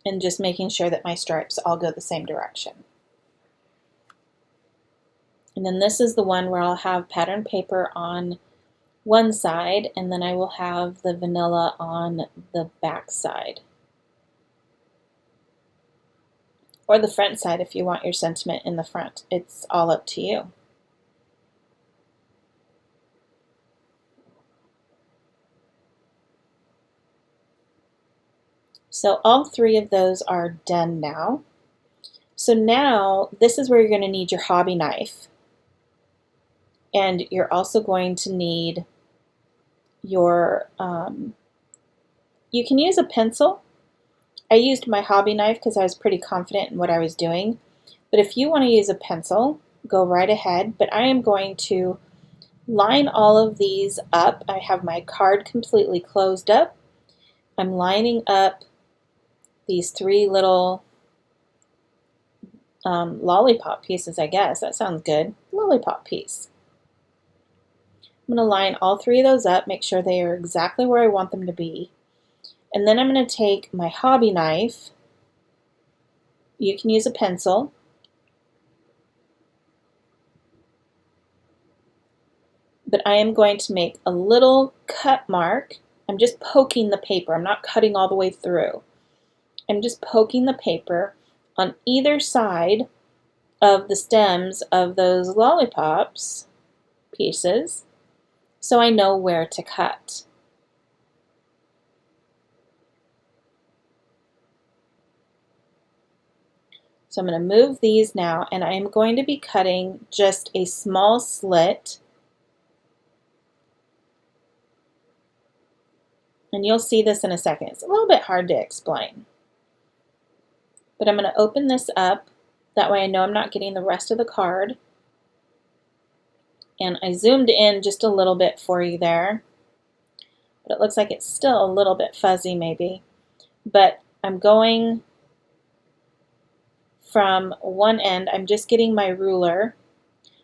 and just making sure that my stripes all go the same direction. And then this is the one where I'll have pattern paper on one side, and then I will have the vanilla on the back side. Or the front side if you want your sentiment in the front. It's all up to you. So all 3 of those are done now. So now this is where you're going to need your hobby knife. And you're also going to need your, you can use a pencil. I used my hobby knife because I was pretty confident in what I was doing. But if you want to use a pencil, go right ahead. But I am going to line all of these up. I have my card completely closed up. I'm lining up these 3 little lollipop pieces, I guess. That sounds good. Lollipop piece. I'm going to line all 3 of those up, make sure they are exactly where I want them to be. And then I'm going to take my hobby knife. You can use a pencil. But I am going to make a little cut mark. I'm just poking the paper. I'm not cutting all the way through. I'm just poking the paper on either side of the stems of those lollipops pieces so I know where to cut. So I'm going to move these now, and I am going to be cutting just a small slit. And you'll see this in a second. It's a little bit hard to explain. But I'm going to open this up. That way I know I'm not getting the rest of the card. And I zoomed in just a little bit for you there. But it looks like it's still a little bit fuzzy maybe. But I'm going from one end. I'm just getting my ruler,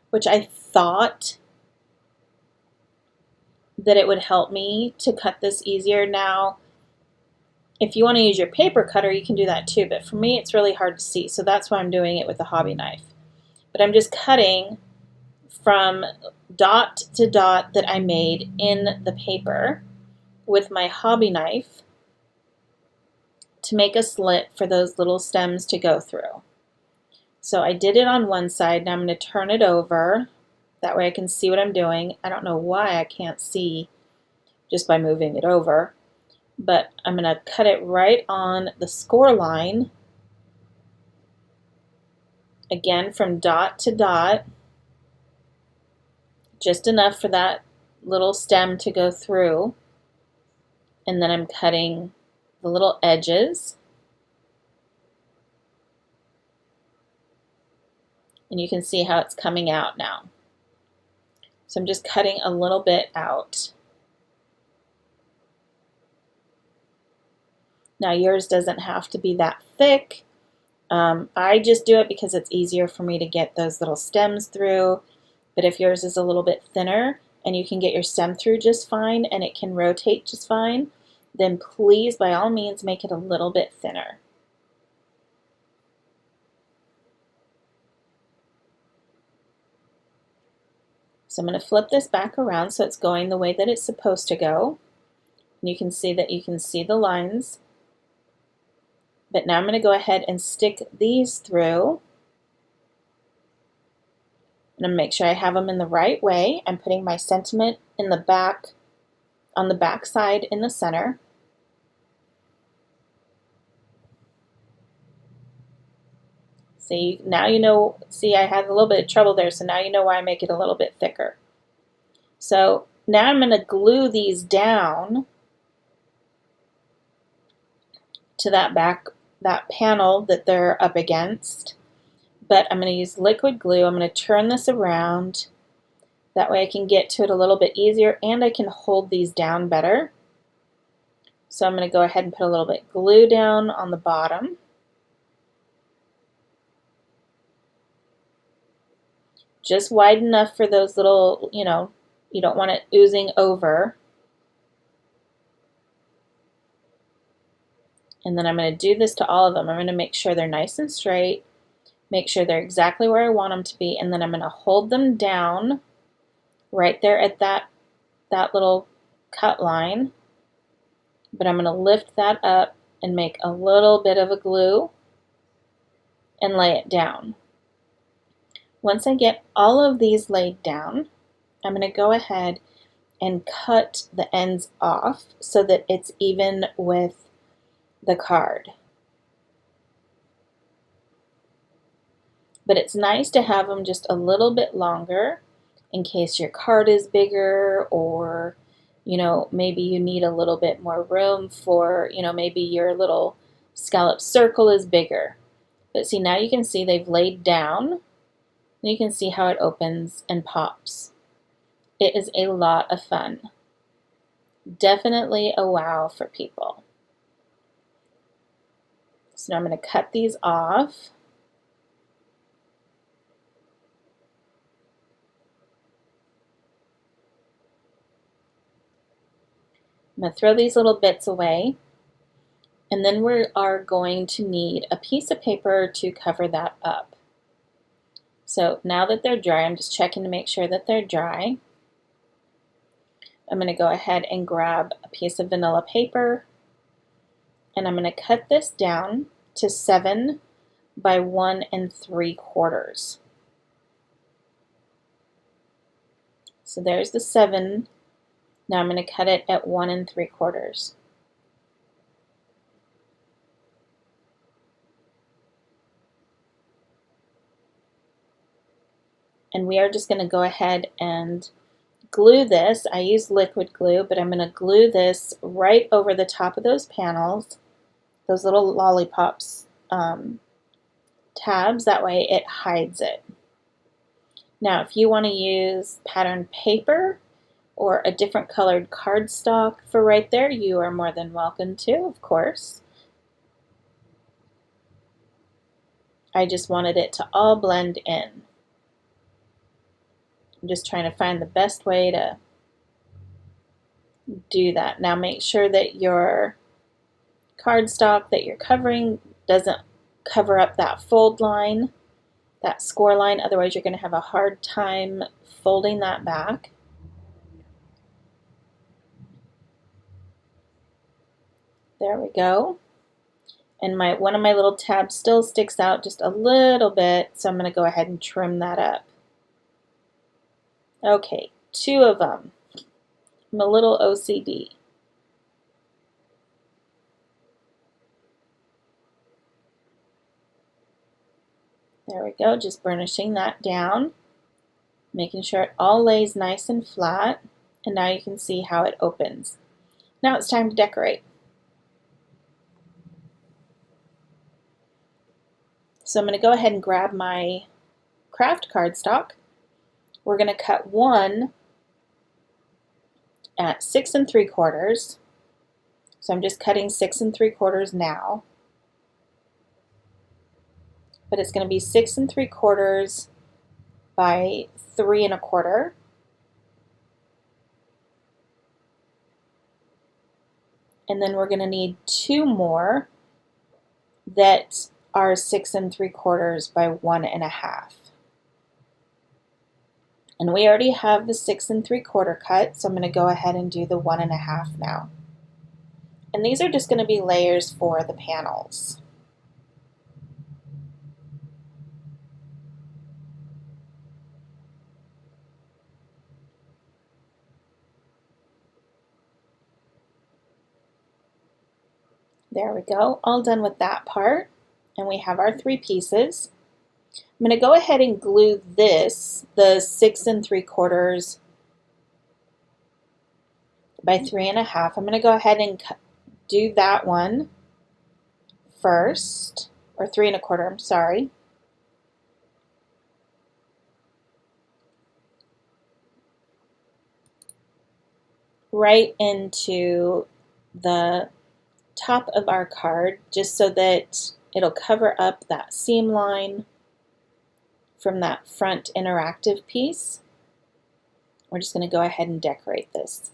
which I thought that it would help me to cut this easier. Now, if you want to use your paper cutter, you can do that too, but for me it's really hard to see, so that's why I'm doing it with a hobby knife. But I'm just cutting from dot to dot that I made in the paper with my hobby knife to make a slit for those little stems to go through. So I did it on one side, now I'm going to turn it over. That way I can see what I'm doing. I don't know why I can't see just by moving it over. But I'm going to cut it right on the score line. Again, from dot to dot. Just enough for that little stem to go through. And then I'm cutting the little edges. And you can see how it's coming out now. So I'm just cutting a little bit out. Now yours doesn't have to be that thick. I just do it because it's easier for me to get those little stems through. But if yours is a little bit thinner and you can get your stem through just fine and it can rotate just fine, then please, by all means, make it a little bit thinner. So I'm going to flip this back around so it's going the way that it's supposed to go. And you can see that you can see the lines But now I'm going to go ahead and stick these through. I'm going to make sure I have them in the right way. I'm putting my sentiment in the back, on the back side in the center. See, now you know, see I had a little bit of trouble there, so now you know why I make it a little bit thicker. So now I'm going to glue these down to that panel that they're up against. But I'm going to use liquid glue. I'm going to turn this around. That way I can get to it a little bit easier and I can hold these down better. So I'm going to go ahead and put a little bit of glue down on the bottom. Just wide enough for those little, you know, you don't want it oozing over. And then I'm going to do this to all of them. I'm going to make sure they're nice and straight, make sure they're exactly where I want them to be, and then I'm going to hold them down right there at that little cut line. But I'm going to lift that up and make a little bit of a glue and lay it down. Once I get all of these laid down, I'm going to go ahead and cut the ends off so that it's even with the card. But it's nice to have them just a little bit longer in case your card is bigger, or you know, maybe you need a little bit more room for, you know, maybe your little scallop circle is bigger. But see, now you can see they've laid down, and you can see how it opens and pops. It is a lot of fun. Definitely a wow for people. So now I'm going to cut these off. I'm going to throw these little bits away, and then we are going to need a piece of paper to cover that up. So now that they're dry, I'm just checking to make sure that they're dry. I'm going to go ahead and grab a piece of vanilla paper, and I'm going to cut this down to 7 by 1 3/4. So there's the 7. Now I'm going to cut it at 1 3/4. And we are just going to go ahead and glue this. I use liquid glue, but I'm going to glue this right over the top of those panels, those little lollipops tabs. That way it hides it. Now if you want to use pattern paper or a different colored cardstock for right there, you are more than welcome to, of course. I just wanted it to all blend in. I'm just trying to find the best way to do that. Now make sure that your cardstock that you're covering doesn't cover up that fold line, that score line, otherwise you're going to have a hard time folding that back. There we go. And one of my little tabs still sticks out just a little bit, so I'm going to go ahead and trim that up. Okay, 2 of them. I'm a little OCD. There we go, just burnishing that down, making sure it all lays nice and flat, and now you can see how it opens. Now it's time to decorate. So I'm going to go ahead and grab my craft cardstock. We're going to cut one at 6 3/4. So I'm just cutting 6 3/4 now. But it's going to be 6 3/4 by 3 1/4. And then we're going to need 2 more that are 6 3/4 by 1 1/2. And we already have the 6 3/4 cut, so I'm going to go ahead and do the 1 1/2 now. And these are just going to be layers for the panels. There we go, all done with that part. And we have our 3 pieces. I'm going to go ahead and glue this, the 6 3/4 by 3 1/2. I'm going to go ahead and do that one first, or 3 1/4, I'm sorry. Right into the top of our card, just so that it'll cover up that seam line from that front interactive piece. We're just going to go ahead and decorate this.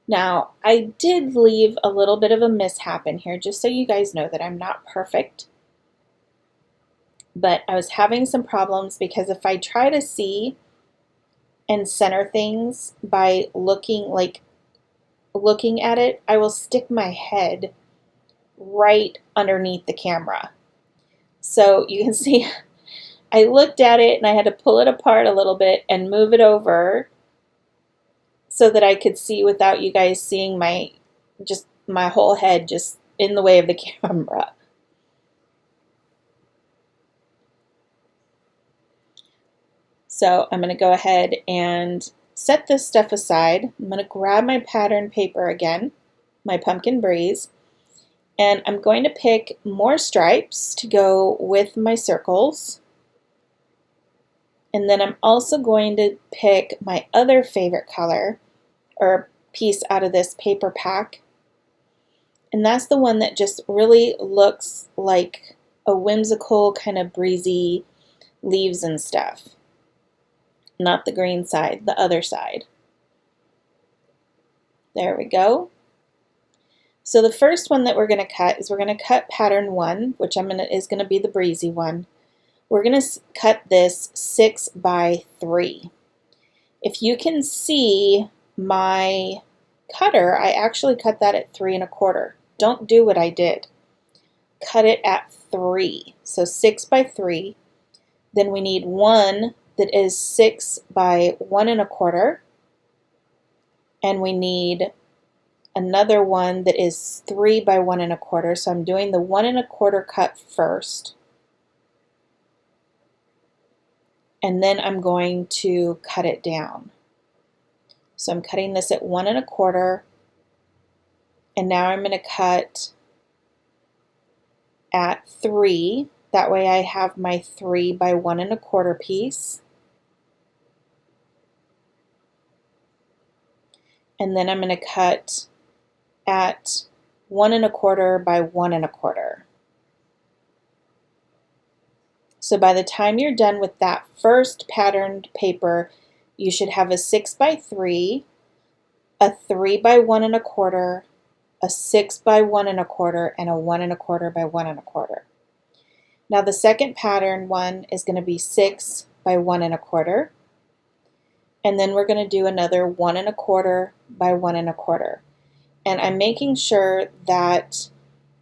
Now, I did leave a little bit of a mishap in here, just so you guys know that I'm not perfect. But I was having some problems because if I try to see and center things by looking at it, I will stick my head right underneath the camera. So you can see I looked at it and I had to pull it apart a little bit and move it over so that I could see without you guys seeing my whole head just in the way of the camera. So I'm going to go ahead and set this stuff aside. I'm going to grab my pattern paper again, my Pumpkin Breeze, and I'm going to pick more stripes to go with my circles. And then I'm also going to pick my other favorite color or piece out of this paper pack. And that's the one that just really looks like a whimsical kind of breezy leaves and stuff. Not the green side, the other side. There we go. So the first one that we're going to cut is we're going to cut pattern 1, which is going to be the breezy one. We're going to cut this 6 by 3. If you can see my cutter, I actually cut that at 3 1/4. Don't do what I did. Cut it at 3. So 6 by 3. Then we need one that is 6 by 1 1/4. And we need another one that is 3 by 1 1/4. So I'm doing the 1 1/4 cut first. And then I'm going to cut it down. So I'm cutting this at 1 1/4, and now I'm going to cut at 3. That way I have my 3 by 1 1/4 piece. And then I'm going to cut at 1 1/4 by 1 1/4. So by the time you're done with that first patterned paper, you should have a 6 by 3, a 3 by 1 1/4, a 6 by 1 1/4, and a 1 1/4 by 1 1/4. Now the second pattern one is going to be 6 by 1 1/4, and then we're going to do another 1 1/4 by 1 1/4. And I'm making sure that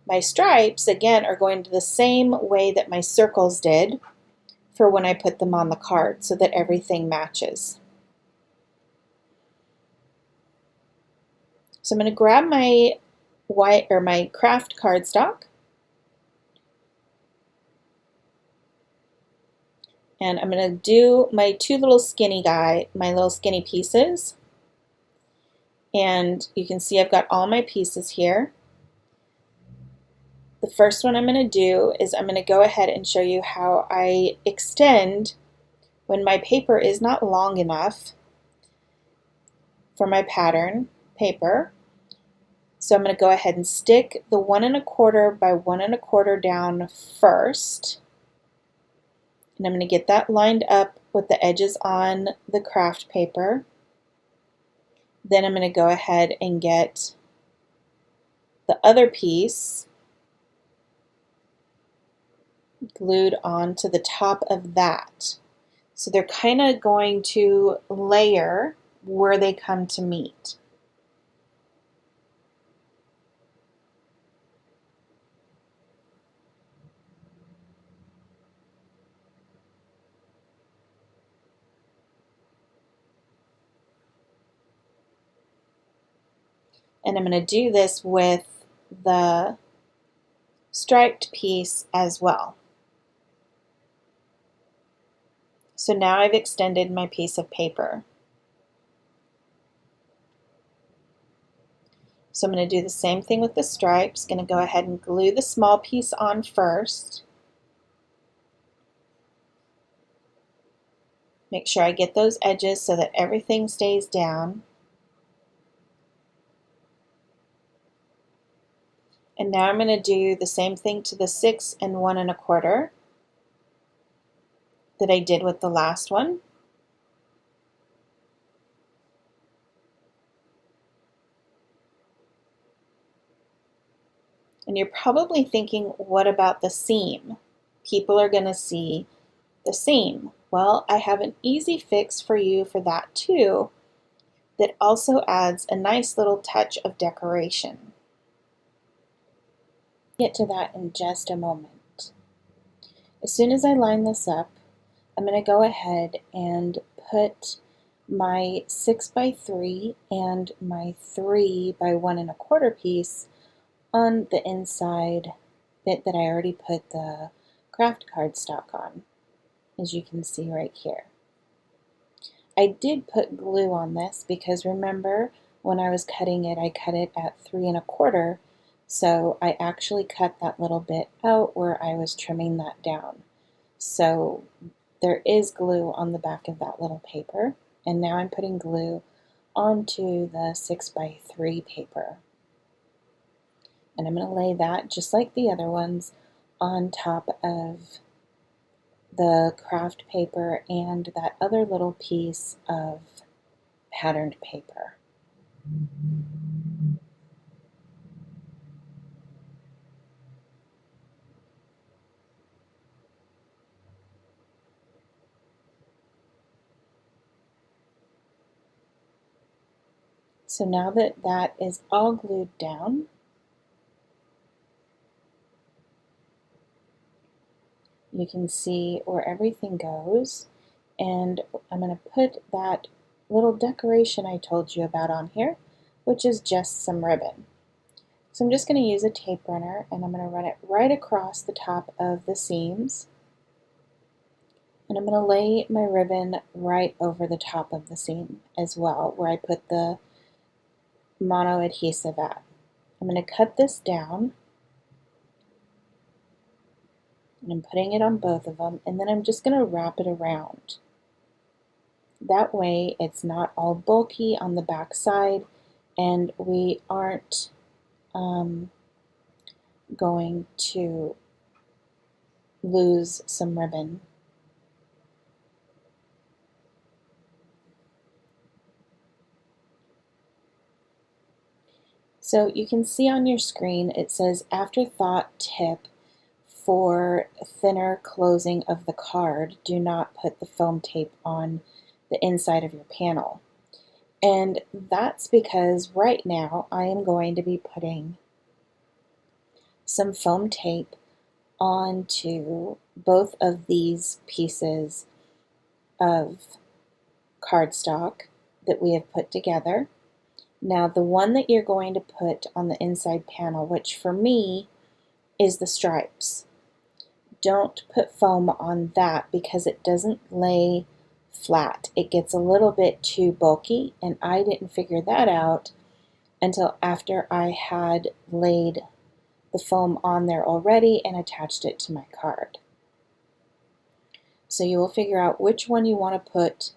my stripes, again, are going to the same way that my circles did for when I put them on the card so that everything matches. So I'm going to grab my my craft cardstock, and I'm going to do my my little skinny pieces. And you can see I've got all my pieces here. The first one I'm going to do is I'm going to go ahead and show you how I extend when my paper is not long enough for my pattern paper. So I'm going to go ahead and stick the 1 1/4 by 1 1/4 down first. And I'm going to get that lined up with the edges on the craft paper. Then I'm going to go ahead and get the other piece glued onto the top of that. So they're kind of going to layer where they come to meet. And I'm going to do this with the striped piece as well. So now I've extended my piece of paper. So I'm going to do the same thing with the stripes. Going to go ahead and glue the small piece on first. Make sure I get those edges so that everything stays down. And now I'm going to do the same thing to the 6 1 1/4 that I did with the last one. And you're probably thinking, what about the seam? People are going to see the seam. Well, I have an easy fix for you for that too, that also adds a nice little touch of decoration. Get to that in just a moment. As soon as I line this up, I'm going to go ahead and put my 6 by 3 and my 3 by 1 1/4 piece on the inside bit that I already put the craft cardstock on, as you can see right here. I did put glue on this because remember when I was cutting it, I cut it at 3 1/4, so I actually cut that little bit out where I was trimming that down. So there is glue on the back of that little paper, and now I'm putting glue onto the 6 by 3 paper. And I'm going to lay that, just like the other ones, on top of the craft paper and that other little piece of patterned paper. So now that that is all glued down, you can see where everything goes, and I'm going to put that little decoration I told you about on here, which is just some ribbon. So I'm just going to use a tape runner and I'm going to run it right across the top of the seams, and I'm going to lay my ribbon right over the top of the seam as well, where I put the mono adhesive at. I'm going to cut this down, and I'm putting it on both of them, and then I'm just going to wrap it around. That way it's not all bulky on the back side, and we aren't going to lose some ribbon. So you can see on your screen it says afterthought tip for thinner closing of the card. Do not put the foam tape on the inside of your panel. And that's because right now I am going to be putting some foam tape onto both of these pieces of cardstock that we have put together. Now the one that you're going to put on the inside panel, which for me is the stripes, don't put foam on that because it doesn't lay flat. It gets a little bit too bulky, and I didn't figure that out until after I had laid the foam on there already and attached it to my card. So you will figure out which one you want to put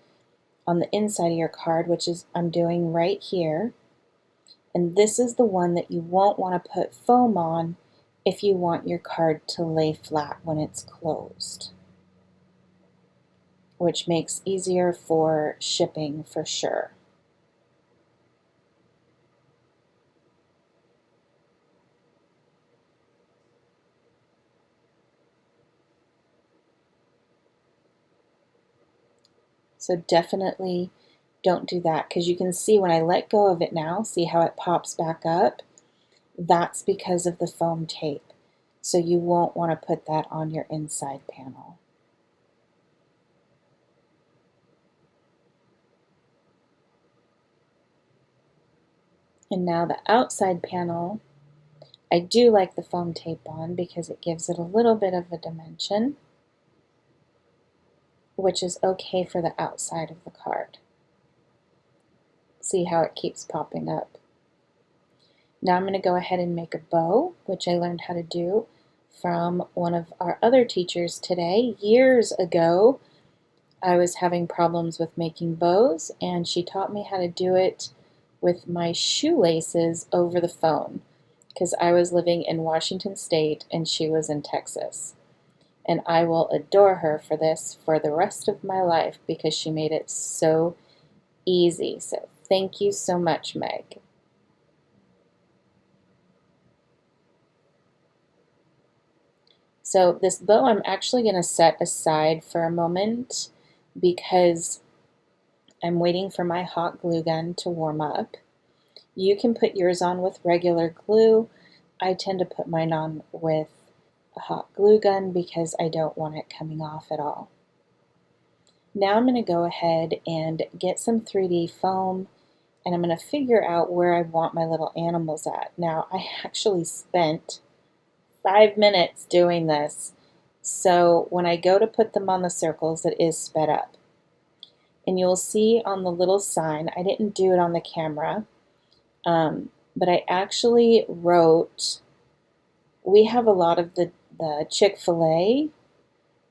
on the inside of your card, which is I'm doing right here. And this is the one that you won't want to put foam on if you want your card to lay flat when it's closed, which makes easier for shipping for sure. So definitely don't do that, because you can see when I let go of it now, see how it pops back up? That's because of the foam tape. So you won't want to put that on your inside panel. And now the outside panel, I do like the foam tape on because it gives it a little bit of a dimension, which is okay for the outside of the card. See how it keeps popping up. Now I'm going to go ahead and make a bow, which I learned how to do from one of our other teachers today. Years ago, I was having problems with making bows, and she taught me how to do it with my shoelaces over the phone, because I was living in Washington State and she was in Texas. And I will adore her for this for the rest of my life because she made it so easy. So thank you so much, Meg. So this bow I'm actually going to set aside for a moment because I'm waiting for my hot glue gun to warm up. You can put yours on with regular glue. I tend to put mine on with a hot glue gun because I don't want it coming off at all. Now I'm going to go ahead and get some 3D foam, and I'm going to figure out where I want my little animals at. Now I actually spent 5 minutes doing this, so when I go to put them on the circles, it is sped up. And you'll see on the little sign, I didn't do it on the camera, but I actually wrote, we have a lot of the Chick-fil-A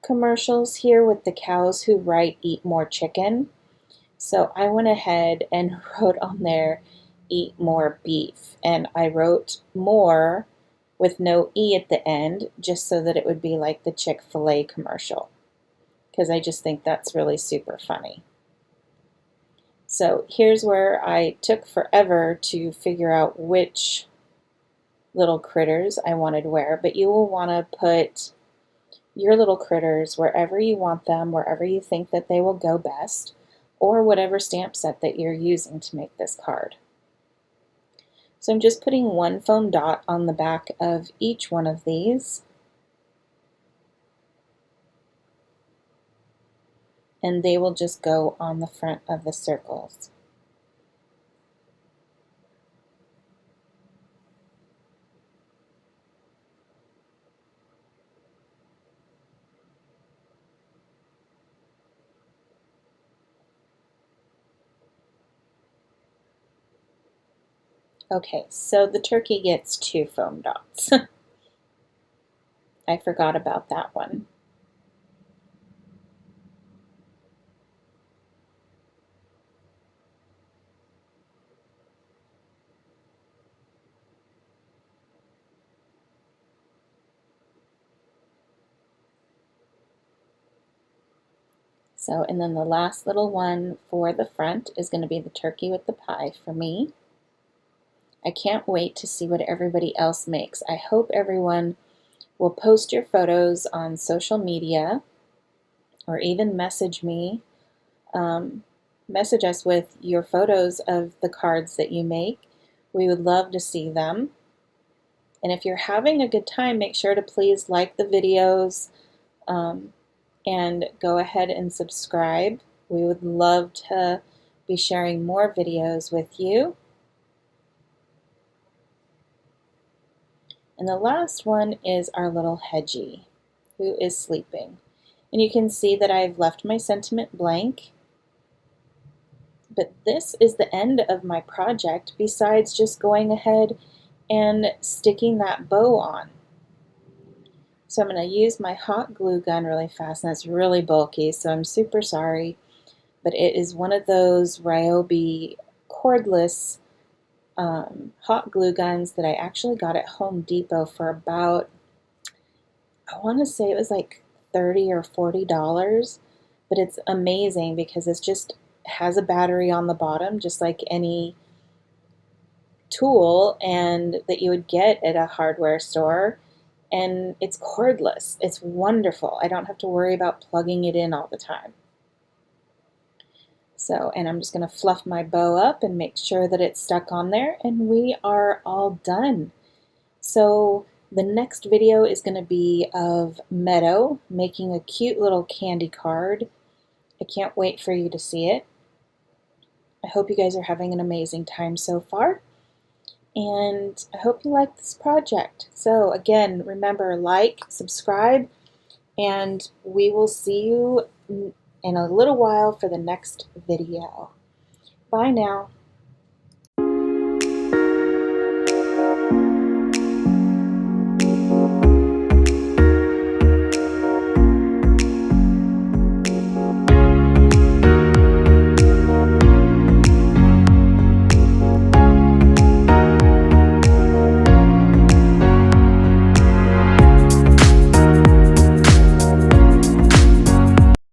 commercials here with the cows who write "eat more chicken." So I went ahead and wrote on there, "eat more beef." And I wrote "more" with no E at the end, just so that it would be like the Chick-fil-A commercial, because I just think that's really super funny. So here's where I took forever to figure out which little critters I wanted where, but you will want to put your little critters wherever you want them, wherever you think that they will go best, or whatever stamp set that you're using to make this card. So I'm just putting one foam dot on the back of each one of these, and they will just go on the front of the circles. Okay, so the turkey gets 2 foam dots. I forgot about that one. So, and then the last little one for the front is going to be the turkey with the pie for me. I can't wait to see what everybody else makes. I hope everyone will post your photos on social media or even message me. Message us with your photos of the cards that you make. We would love to see them. And if you're having a good time, make sure to please like the videos and go ahead and subscribe. We would love to be sharing more videos with you. And the last one is our little Hedgie, who is sleeping. And you can see that I've left my sentiment blank. But this is the end of my project, besides just going ahead and sticking that bow on. So I'm going to use my hot glue gun really fast, and it's really bulky, so I'm super sorry. But it is one of those Ryobi cordless hot glue guns that I actually got at Home Depot for about, I want to say it was like $30 or $40, but it's amazing because it's just has a battery on the bottom, just like any tool and that you would get at a hardware store, and it's cordless. It's wonderful. I don't have to worry about plugging it in all the time. So, and I'm just going to fluff my bow up and make sure that it's stuck on there, and we are all done. So the next video is going to be of Meadow making a cute little candy card. I can't wait for you to see it. I hope you guys are having an amazing time so far, and I hope you like this project. So again, remember, like, subscribe, and we will see you in a little while for the next video. Bye now.